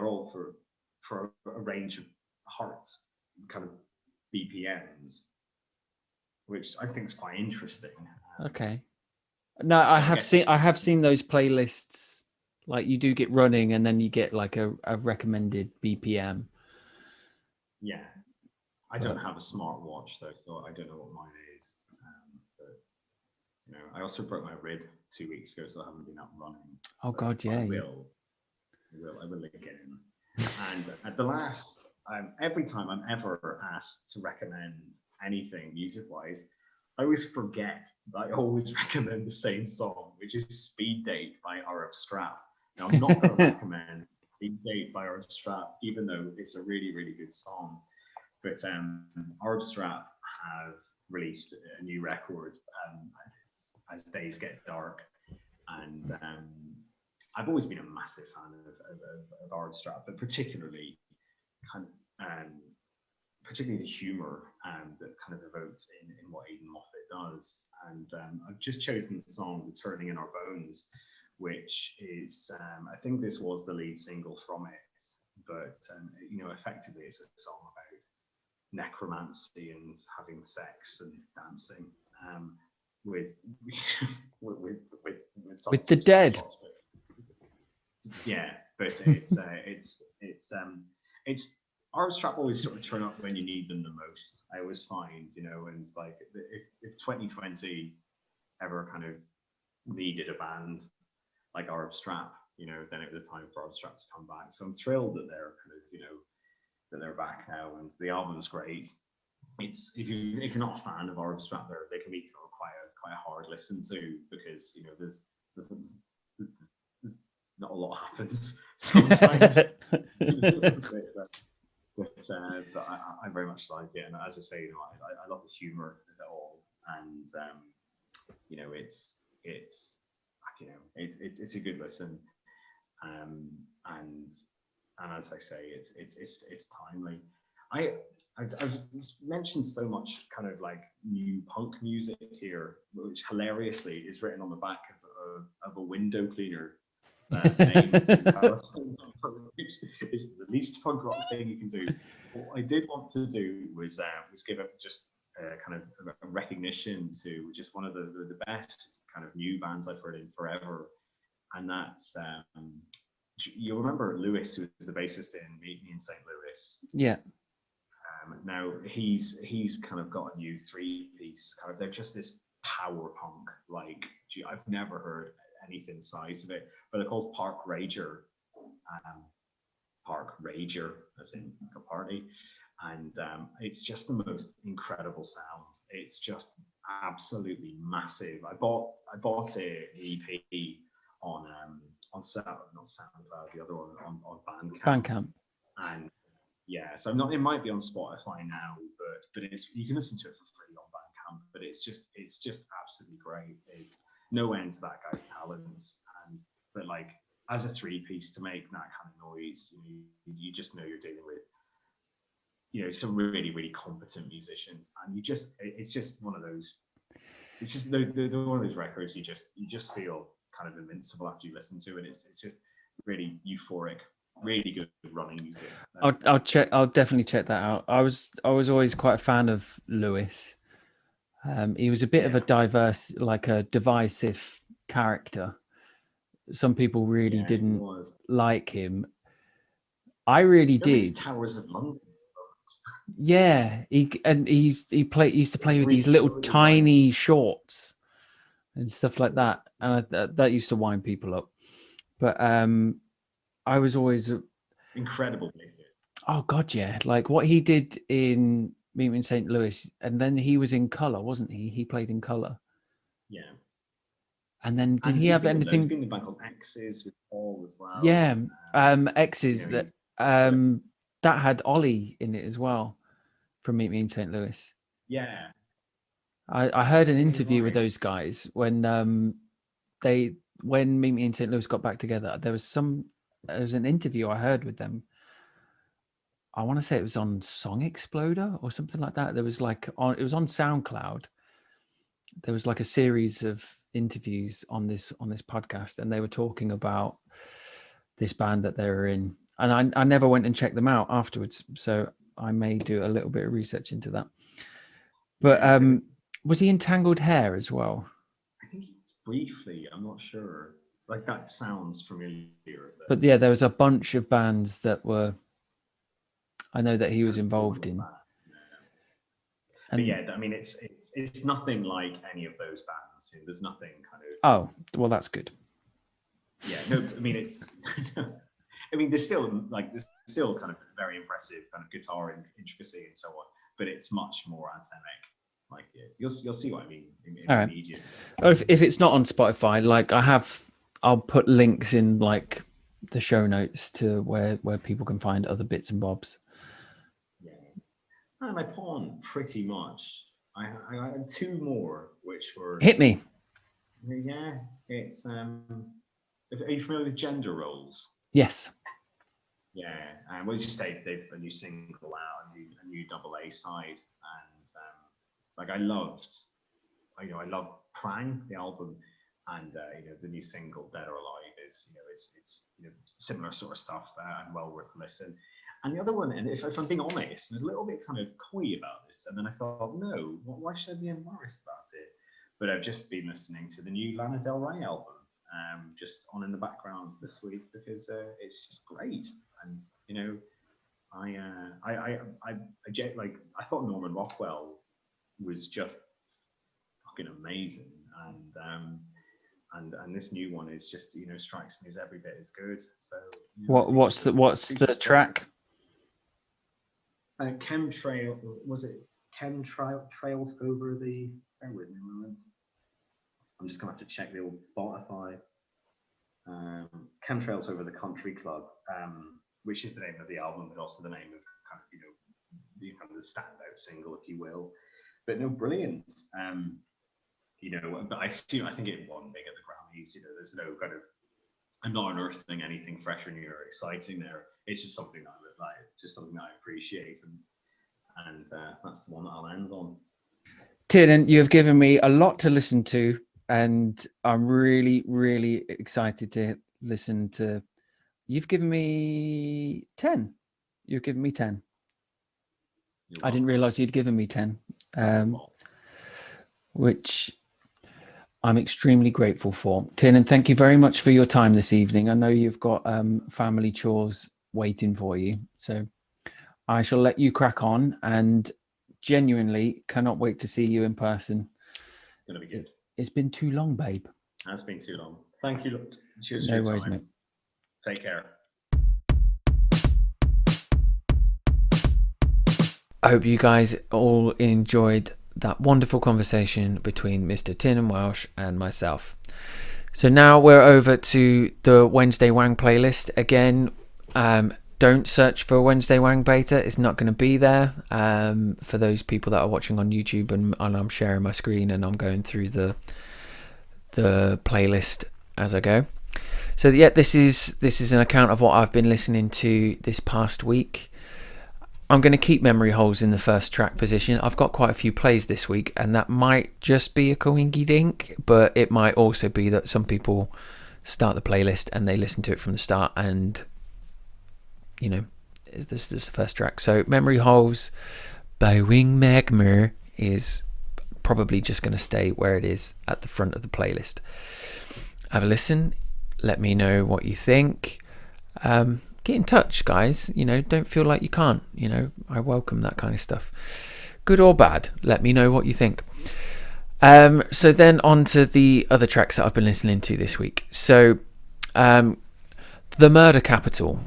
all for a range of heart kind of BPMs, which I think is quite interesting. Okay. No, I have seen those playlists. Like, you do get running, and then you get like a recommended BPM. Yeah, I don't have a smartwatch though, so I don't know what mine is. But, you know, I also broke my rib 2 weeks ago, so I haven't been up running. Oh, so God, yeah. I will again. And at the last, every time I'm ever asked to recommend anything music-wise, I always forget that I always recommend the same song, which is Speed Date by Arab Strap. Now, I'm not going to recommend Speed Date by Arab Strap, even though it's a really, really good song. But Arab Strap have released a new record, As Days Get Dark. And I've always been a massive fan of Arab Strap, but particularly particularly the humor that kind of evokes in what Aidan Moffat does. And I've just chosen the song "The Turning in Our Bones," which is I think this was the lead single from it, but you know, effectively it's a song about necromancy and having sex and dancing with the dead. Yeah, but it's Arab Strap always sort of turn up when you need them the most. I always find, you know, and it's like if 2020 ever kind of needed a band like Arab Strap, you know, then it was the time for Arab Strap to come back. So I'm thrilled that they're kind of, you know, that they're back now, and the album's great. It's if you're not a fan of Arbstrap, they can be sort of quite a hard listen to, because there's, there's not a lot happens sometimes. But I very much like it, and as I say, I love the humor of it all, and it's a good listen, um, and and as I say, it's timely. I've mentioned so much kind of like new punk music here, which hilariously is written on the back of a window cleaner. Name, which is the least punk rock thing you can do. What I did want to do was give up just kind of a recognition to just one of the best kind of new bands I've heard in forever, and that's you'll remember Lewis, who was the bassist in Meet Me in St. Louis. Yeah. Now he's kind of got a new 3-piece. Kind of, they're just this power punk. Like, I've never heard anything the size of it, but they're called Park Rager. Park Rager, as in like a party, and it's just the most incredible sound. It's just absolutely massive. I bought a EP on not SoundCloud, the other one on Bandcamp. And yeah, so it might be on Spotify now, but you can listen to it for free on Bandcamp. But it's just absolutely great. It's no end to that guy's talents, but like as a 3-piece to make that kind of noise, you just know you're dealing with some really, really competent musicians, and it's just one of those. It's just they're one of those records you just feel kind of invincible after you listen to it. It's just really euphoric, really good running music. I'll definitely check that out. I was always quite a fan of Lewis. He was a bit of a divisive character. Some people really didn't like him. I really did. Towers of London. Yeah, he used to play with these little tiny shorts and stuff like that, and that used to wind people up. But I was always incredible bassist. Oh God, yeah! Like what he did in Meet Me in St. Louis, and then he was in Colour, wasn't he? He played in Colour. Yeah. And then did he have anything? He's been in a band called X's with Paul as well. Yeah, X's that that had Ollie in it as well from Meet Me in St. Louis. Yeah. I heard an interview with those guys when Meet Me in St. Louis got back together. There was an interview I heard with them. I want to say it was on Song Exploder or something like that. There was it was on SoundCloud. There was like a series of interviews on this podcast, and they were talking about this band that they were in. And I never went and checked them out afterwards, so I may do a little bit of research into that. But was he in Tangled Hair as well? I think briefly. I'm not sure. Like that sounds familiar. But yeah, there was a bunch of bands that were. I know that he was involved in. But yeah, I mean, it's nothing like any of those bands. There's nothing kind of. Oh, well, that's good. Yeah, no, I mean it's. I mean, there's still kind of very impressive kind of guitar intricacy and so on, but it's much more anthemic. Like you'll see what I mean. All right. If it's not on Spotify, like I'll put links in like the show notes to where people can find other bits and bobs. Yeah, and I pawned pretty much. I had 2 more, which were hit me. Yeah, it's Are you familiar with Gender Roles? Yes. Yeah, and well, just they've a new single out, a new AA side, and like I loved Prang, the album, and the new single Dead or Alive is it's similar sort of stuff and well worth a listen. And the other one, and if I'm being honest, I was a little bit kind of coy about this, and then I thought, no, why should I be embarrassed about it? But I've just been listening to the new Lana Del Rey album, just on in the background this week because it's just great, and I thought Norman Rockwell was just fucking amazing, and this new one is just strikes me as every bit as good. So what's the track? Chemtrail, was it Chemtrails over the... Bear with me a moment. I'm just going to have to check the old Spotify. Chemtrails Over the Country Club, which is the name of the album, but also the name of kind of, the standout single, if you will. But no, brilliant. But I think it won big at the Grammys. There's no kind of... I'm not unearthing anything fresh or new or exciting there. It's just something that I would like, just something that I appreciate, and that's the one that I'll end on. Tiernan, you have given me a lot to listen to, and I'm really, really excited to listen to. You've given me 10. You've given me 10. I didn't realize you'd given me 10, which I'm extremely grateful for. Tiernan, thank you very much for your time this evening. I know you've got family chores waiting for you, so I shall let you crack on, and genuinely cannot wait to see you in person. Gonna be good. It's been too long, babe. It's been too long. Thank you. Cheers. No worries, mate. Take care. I hope you guys all enjoyed that wonderful conversation between Mr. Tiernan Welch and myself. So now we're over to the Wednesday Wang playlist. Again, don't search for Wednesday Wang beta. It's not going to be there. For those people that are watching on YouTube, and I'm sharing my screen and I'm going through the playlist as I go. So yeah, this is an account of what I've been listening to this past week. I'm going to keep Memory Holes in the first track position. I've got quite a few plays this week, and that might just be a coinky-dink, but it might also be that some people start the playlist and they listen to it from the start, and this is the first track. So Memory Holes by Magma is probably just going to stay where it is at the front of the playlist. Have a listen. Let me know what you think. Get in touch, guys. Don't feel like you can't. I welcome that kind of stuff. Good or bad, let me know what you think. So then on to the other tracks that I've been listening to this week. So The Murder Capital,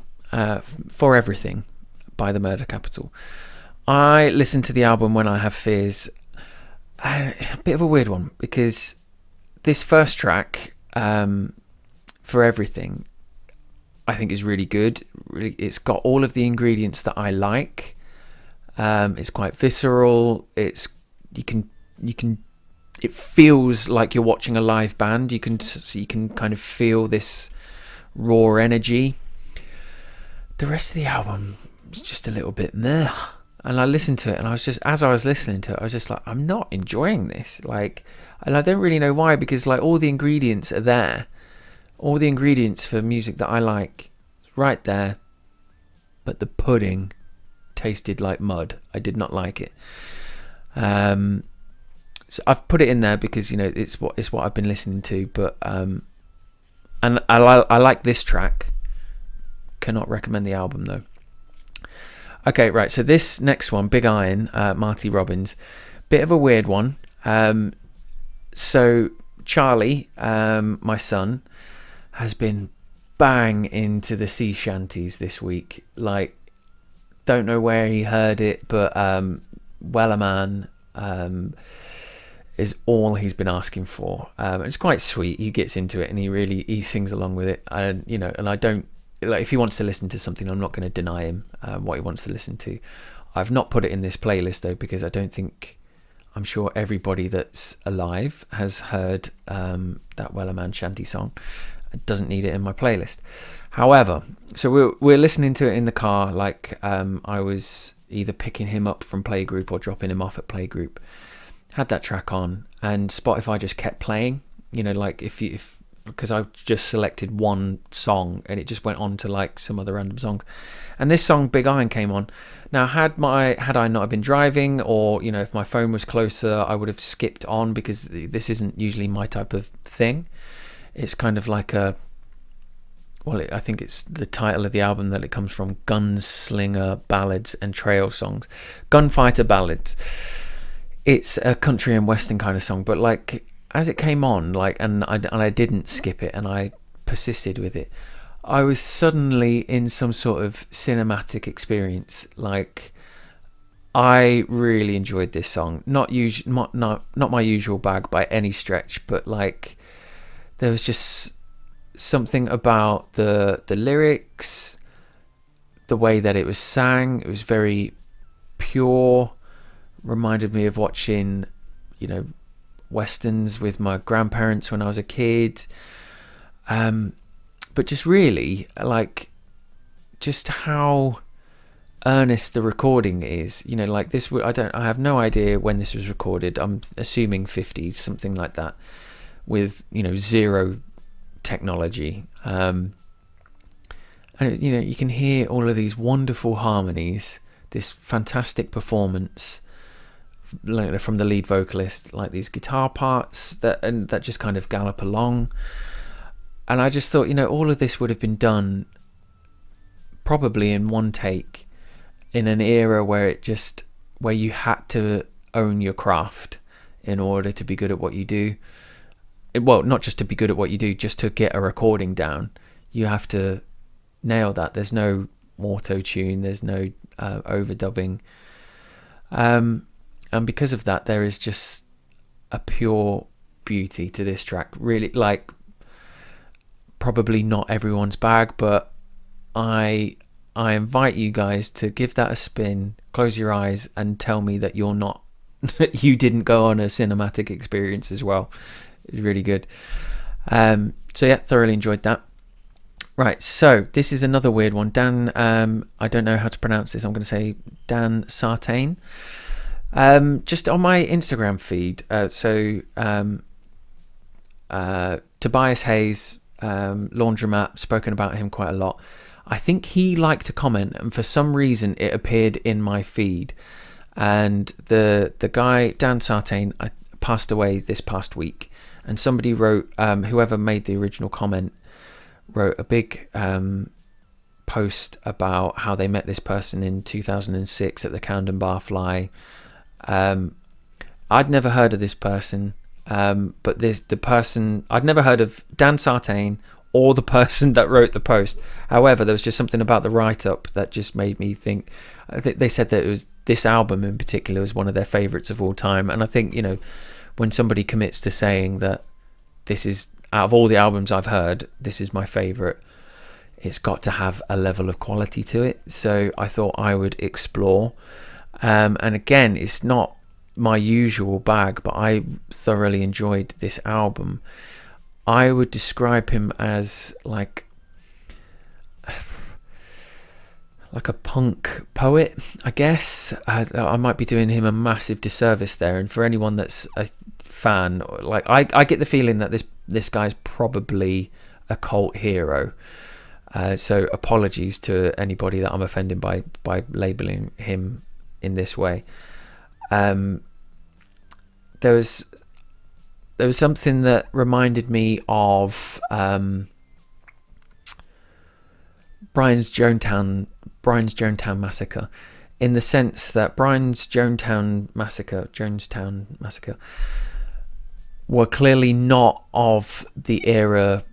For Everything by The Murder Capital. I listened to the album When I Have Fears. A bit of a weird one, because this first track, For Everything, I think is really good. Really, it's got all of the ingredients that I like. It's quite visceral. It feels like you're watching a live band. You can kind of feel this raw energy. The rest of the album is just a little bit meh. And I listened to it, and as I was listening to it, I was just like, I'm not enjoying this. And I don't really know why, because all the ingredients are there. All the ingredients for music that I like, right there, but the pudding tasted like mud. I did not like it. So I've put it in there because it's what I've been listening to. But and I like this track. Cannot recommend the album though. Okay, right. So this next one, Big Iron, Marty Robbins, bit of a weird one. So Charlie, my son, has been bang into the sea shanties this week. Don't know where he heard it, but Wellerman is all he's been asking for. It's quite sweet. He gets into it and he sings along with it. And and I don't if he wants to listen to something, I'm not going to deny him what he wants to listen to. I've not put it in this playlist though, because I'm sure everybody that's alive has heard that Wellerman shanty song. It doesn't need it in my playlist. However, so we're listening to it in the car. I was either picking him up from playgroup or dropping him off at playgroup. Had that track on, and Spotify just kept playing. Because I just selected one song and it just went on to some other random songs, and this song Big Iron came on. Now had I not have been driving, or if my phone was closer, I would have skipped on, because this isn't usually my type of thing. It's kind of like I think it's the title of the album that it comes from: Gunslinger Ballads and Trail Songs, Gunfighter Ballads. It's a country and western kind of song, but as it came on, and I didn't skip it, and I persisted with it, I was suddenly in some sort of cinematic experience. I really enjoyed this song. Not my usual bag by any stretch, but like there was just something about the lyrics, the way that it was sang. It was very pure. Reminded me of watching, westerns with my grandparents when I was a kid. But just really like just how earnest the recording is. Like this. I have no idea when this was recorded. I'm assuming 50s, something like that, with zero technology. And you can hear all of these wonderful harmonies, this fantastic performance from the lead vocalist, like these guitar parts that just kind of gallop along. And I just thought, all of this would have been done probably in one take, in an era where you had to own your craft in order to be good at what you do. Well, not just to be good at what you do, just to get a recording down. You have to nail that. There's no auto-tune, there's no overdubbing. And because of that, there is just a pure beauty to this track. Really, like, probably not everyone's bag, but I invite you guys to give that a spin, close your eyes, and tell me that you didn't go on a cinematic experience as well. It was really good. So yeah, thoroughly enjoyed that. Right, so this is another weird one. Dan, I don't know how to pronounce this. I'm going to say Dan Sartain. Just on my Instagram feed. Tobias Hayes, Laundromat, spoken about him quite a lot. I think he liked a comment, and for some reason it appeared in my feed. And the guy, Dan Sartain, passed away this past week. And somebody wrote, whoever made the original comment, wrote a big post about how they met this person in 2006 at the Camden Barfly. I'd never heard of this person, but the person, I'd never heard of Dan Sartain or the person that wrote the post. However, there was just something about the write-up that just made me think. I think they said that it was this album in particular was one of their favourites of all time, and I think when somebody commits to saying that this is, out of all the albums I've heard, this is my favourite, it's got to have a level of quality to it. So I thought I would explore. And again, it's not my usual bag, but I thoroughly enjoyed this album. I would describe him as like a punk poet, I guess. I might be doing him a massive disservice there. And for anyone that's a fan, like I get the feeling that this guy's probably a cult hero. So apologies to anybody that I'm offending by labeling him in this way. There was something that reminded me of Brian's Jonestown Massacre, in the sense that Brian's Jonestown Massacre were clearly not of the era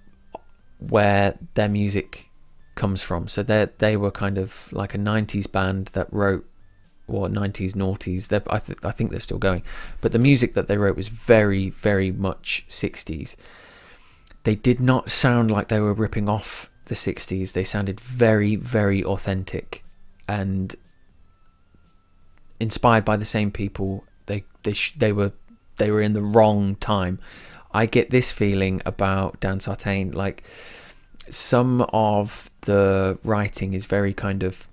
where their music comes from. So they were kind of like a 90s band that wrote, or 90s noughties. I think they're still going, but the music that they wrote was very, very much 60s. They did not sound like they were ripping off the 60s. They sounded very, very authentic and inspired by the same people. They were in the wrong time. I get this feeling about Dan Sartain, like some of the writing is very kind of,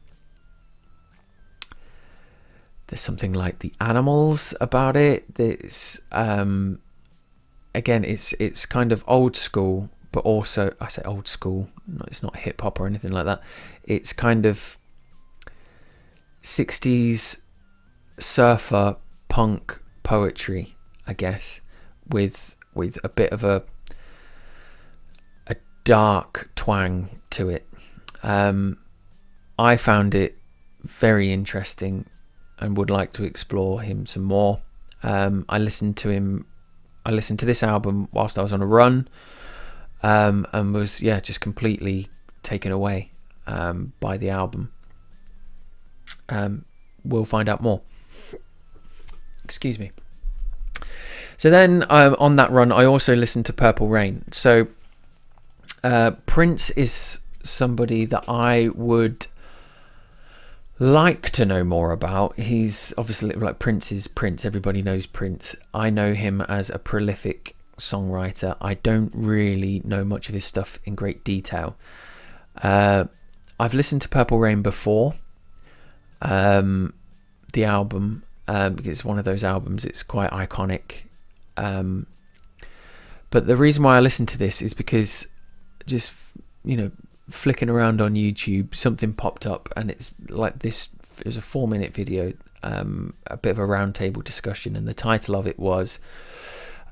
there's something like the Animals about it. It's again, it's kind of old school, but also, I say old school, it's not hip hop or anything like that. It's kind of 60s surfer punk poetry, I guess, with a bit of a dark twang to it. I found it very interesting and would like to explore him some more. I listened to this album whilst I was on a run, and was just completely taken away by the album. We'll find out more. Excuse me. So then on that run, I also listened to Purple Rain. So Prince is somebody that I would like to know more about. He's obviously, like, Prince is Prince. Everybody knows Prince. I know him as a prolific songwriter. I don't really know much of his stuff in great detail. I've listened to Purple Rain before, the album, because it's one of those albums, it's quite iconic. But the reason why I listened to this is because just, flicking around on YouTube, something popped up, and it's like this. It was a 4-minute video, a bit of a roundtable discussion, and the title of it was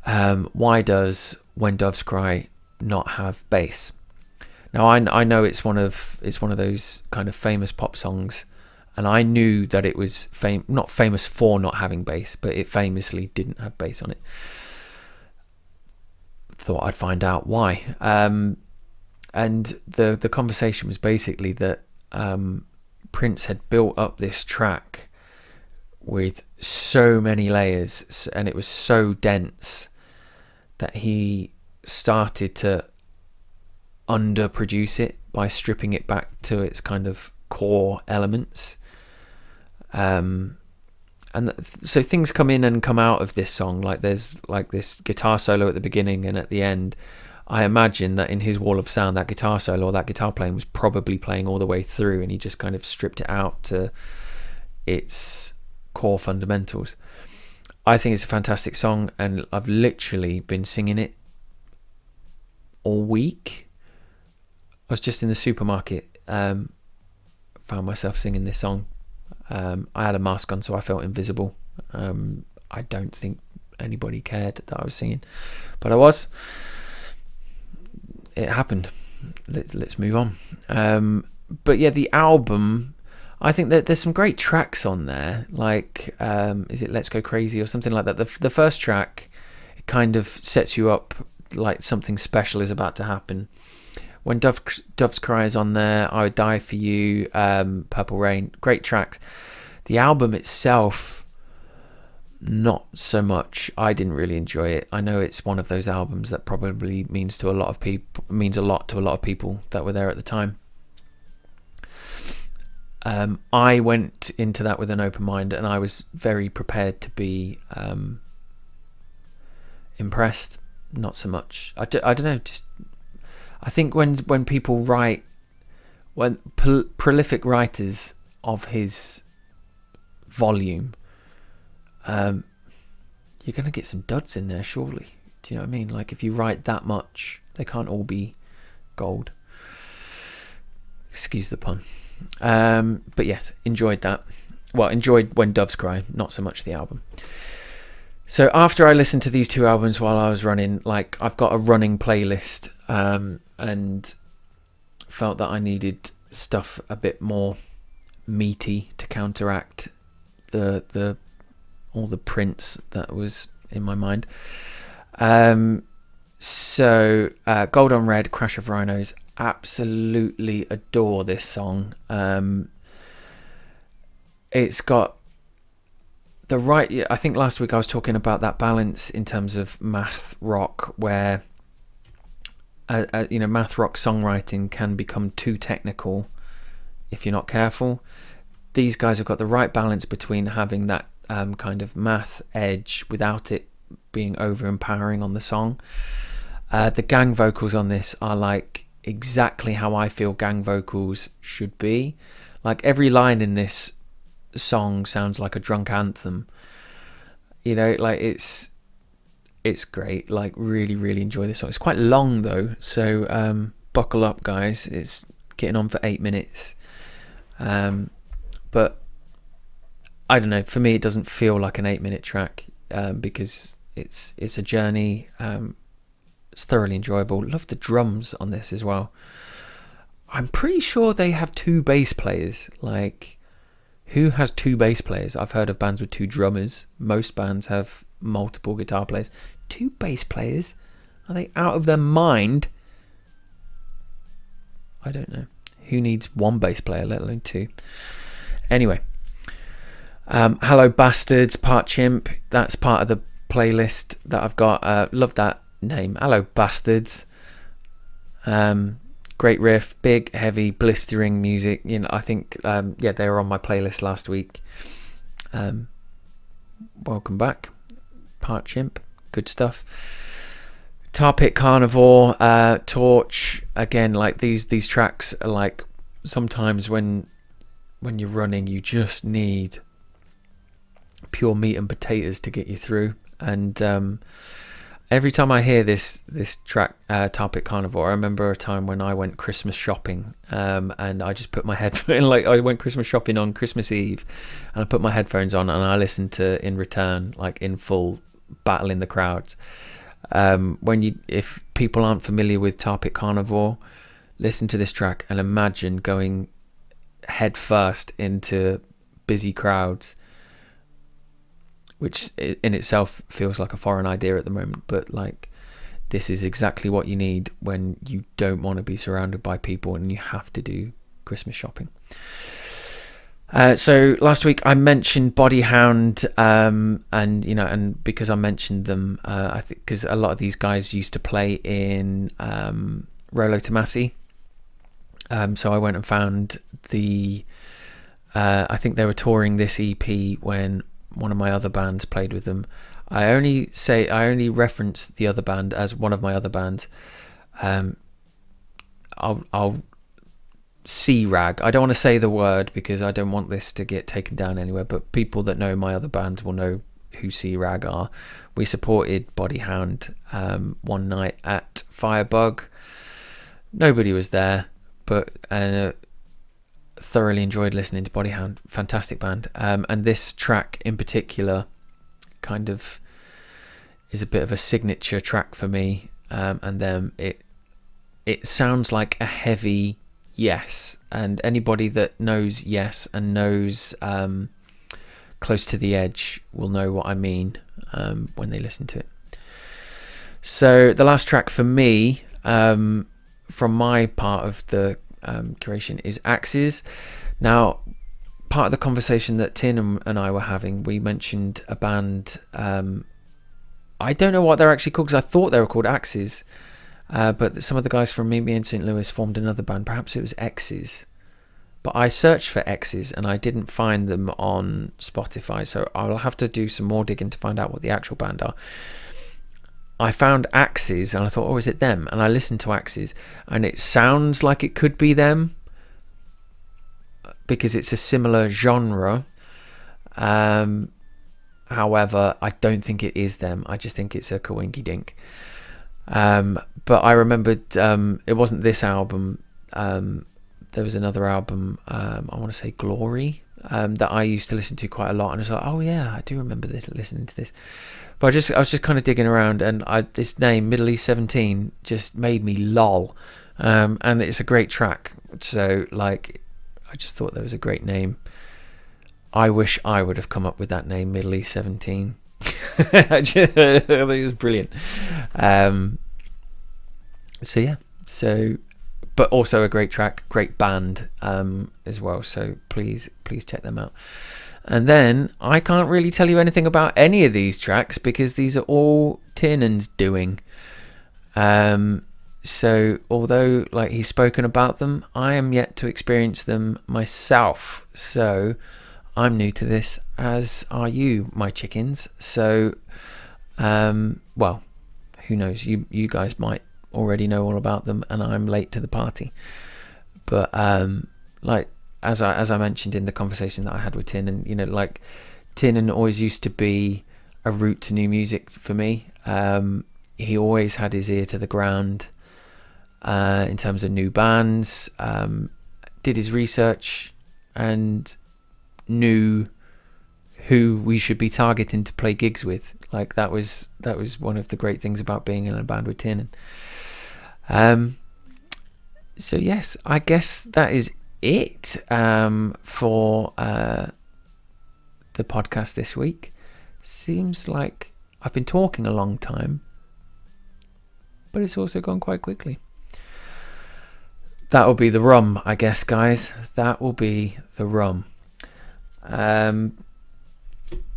"Why Does When Doves Cry Not Have Bass?" Now I know it's one of those kind of famous pop songs, and I knew that it was not famous for not having bass, but it famously didn't have bass on it. Thought I'd find out why. And the conversation was basically that Prince had built up this track with so many layers, and it was so dense that he started to underproduce it by stripping it back to its kind of core elements. So things come in and come out of this song. Like, there's like this guitar solo at the beginning and at the end. I imagine that in his wall of sound, that guitar solo or that guitar playing was probably playing all the way through, and he just kind of stripped it out to its core fundamentals. I think it's a fantastic song, and I've literally been singing it all week. I was just in the supermarket, found myself singing this song. I had a mask on, so I felt invisible. I don't think anybody cared that I was singing, but I was. It happened. Let's move on. But yeah, the album, I think that there's some great tracks on there. Like, is it Let's Go Crazy or something like that? The first track, it kind of sets you up like something special is about to happen. When Doves Cry is on there, I Would Die For You, Purple Rain, great tracks. The album itself, not so much. I didn't really enjoy it. I know it's one of those albums that probably means a lot to a lot of people that were there at the time. I went into that with an open mind, and I was very prepared to be impressed. Not so much. I don't know. Just I think when people write, when prolific writers of his volume, you're going to get some duds in there, surely. Do you know what I mean? Like, if you write that much, they can't all be gold. Excuse the pun. But yes, enjoyed that. Well, enjoyed When Doves Cry, not so much the album. So after I listened to these two albums while I was running, like, I've got a running playlist, and felt that I needed stuff a bit more meaty to counteract the all the Prince that was in my mind. So Gold on Red, Crash of Rhinos, absolutely adore this song. It's got the right, I think last week I was talking about that balance in terms of math rock, where math rock songwriting can become too technical if you're not careful. These guys have got the right balance between having that kind of math edge without it being over empowering on the song. The gang vocals on this are like exactly how I feel gang vocals should be. Like, every line in this song sounds like a drunk anthem. Like, it's great. Like, really, really enjoy this song. It's quite long though, so buckle up, guys. It's getting on for 8 minutes. But I don't know, for me it doesn't feel like an 8-minute track, because it's a journey. It's thoroughly enjoyable. Love the drums on this as well. I'm pretty sure they have 2 bass players. Like, who has 2 bass players? I've heard of bands with 2 drummers. Most bands have multiple guitar players. 2 bass players? Are they out of their mind? I don't know. Who needs 1 bass player, let alone 2? Anyway, Hello Bastards, Part Chimp. That's part of the playlist that I've got. Love that name. Hello Bastards. Great riff, big, heavy, blistering music. You know, I think they were on my playlist last week. Welcome back, Part Chimp. Good stuff. Tar Pit Carnivore, Torch. Again, like these tracks are like, sometimes when you're running, you just need pure meat and potatoes to get you through. And every time I hear this track, Tar Pit Carnivore, I remember a time when I went Christmas shopping, and I just put my headphones, like I went Christmas shopping on Christmas Eve, and I put my headphones on and I listened to In Return, like in full, battle in the crowds. If people aren't familiar with Tar Pit Carnivore, listen to this track and imagine going head first into busy crowds, which in itself feels like a foreign idea at the moment, but like this is exactly what you need when you don't want to be surrounded by people and you have to do Christmas shopping. So last week I mentioned Body Hound, and because I mentioned them, I think because a lot of these guys used to play in Rolo Tomasi, so I went and found I think they were touring this EP when one of my other bands played with them. I only reference the other band as one of my other bands. I'll C-Rag. I don't want to say the word because I don't want this to get taken down anywhere, but people that know my other bands will know who C-Rag are. We supported Body Hound one night at Firebug. Nobody was there, but thoroughly enjoyed listening to Body Hound. Fantastic band. And this track in particular kind of is a bit of a signature track for me. And then it sounds like a heavy Yes. And anybody that knows Yes and knows Close to the Edge will know what I mean when they listen to it. So the last track for me, from my part of the curation, is Axes. Now, part of the conversation that Tiernan and I were having, we mentioned a band. I don't know what they're actually called because I thought they were called Axes, but some of the guys from Meet Me in St. Louis formed another band. Perhaps it was X's, but I searched for X's and I didn't find them on Spotify, so I'll have to do some more digging to find out what the actual band are. I found Axes and I thought, oh, is it them? And I listened to Axes and it sounds like it could be them because it's a similar genre. However, I don't think it is them. I just think it's a coinky dink. But I remembered it wasn't this album. There was another album, I want to say Glory, that I used to listen to quite a lot. And I was like, oh yeah, I do remember listening to this. But I was just kind of digging around, and this name, Middle East 17, just made me lol. And it's a great track. So, like, I just thought that was a great name. I wish I would have come up with that name, Middle East 17. I think it was brilliant. So, yeah. So, but also a great track, great band as well. So, please check them out. And then I can't really tell you anything about any of these tracks because these are all Tiernan's doing. So although like he's spoken about them, I am yet to experience them myself. So I'm new to this, as are you, my chickens. So, well, who knows? You guys might already know all about them, and I'm late to the party. But like. As I mentioned in the conversation that I had with Tiernan, you know, like Tiernan always used to be a route to new music for me. He always had his ear to the ground in terms of new bands, did his research and knew who we should be targeting to play gigs with. Like that was one of the great things about being in a band with Tiernan. So yes, I guess that is it for the podcast this week. Seems like I've been talking a long time, but it's also gone quite quickly. That will be the rum, I guess, guys. That will be the rum.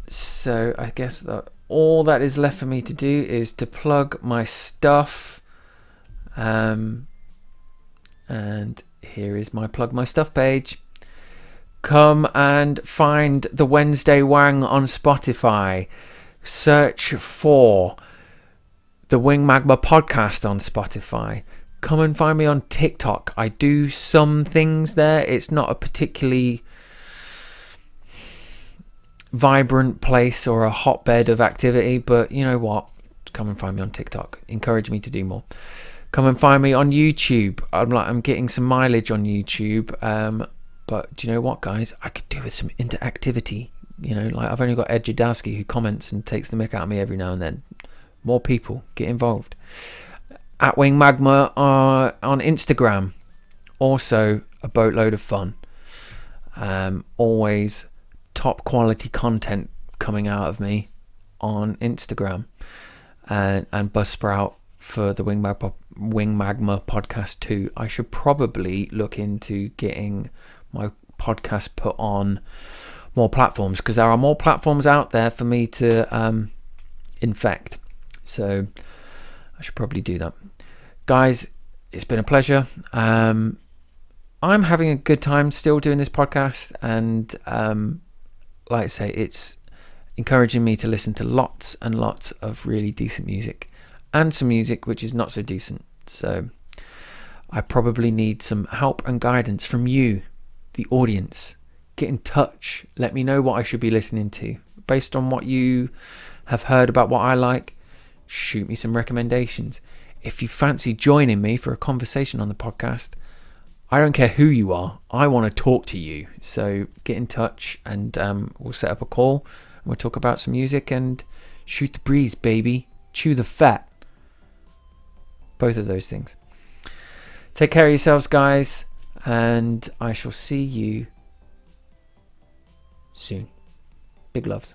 So I guess that all that is left for me to do is to plug my stuff. And here is my plug my stuff page. Come and find the Wednesday Wang on Spotify. Search for the Wing Magma podcast on Spotify. Come and find me on TikTok. I do some things there. It's not a particularly vibrant place or a hotbed of activity, but you know what? Come and find me on TikTok. Encourage me to do more. Come and find me on YouTube. I'm getting some mileage on YouTube. But do you know what, guys? I could do with some interactivity. You know, like I've only got Ed Jadowski who comments and takes the mick out of me every now and then. More people, get involved. At Wing Magma on Instagram. Also a boatload of fun. Always top quality content coming out of me on Instagram. And Buzzsprout for the Wing Magma podcast too. I should probably look into getting my podcast put on more platforms, because there are more platforms out there for me to infect. So I should probably do that. Guys, it's been a pleasure. I'm having a good time still doing this podcast, and like I say, it's encouraging me to listen to lots and lots of really decent music, and some music which is not so decent. So I probably need some help and guidance from you, the audience. Get in touch. Let me know what I should be listening to based on what you have heard about what I like. Shoot me some recommendations. If you fancy joining me for a conversation on the podcast, I don't care who you are. I want to talk to you. So get in touch, and we'll set up a call. We'll talk about some music and shoot the breeze, baby. Chew the fat. Both of those things. Take care of yourselves, guys, and I shall see you soon. Big loves.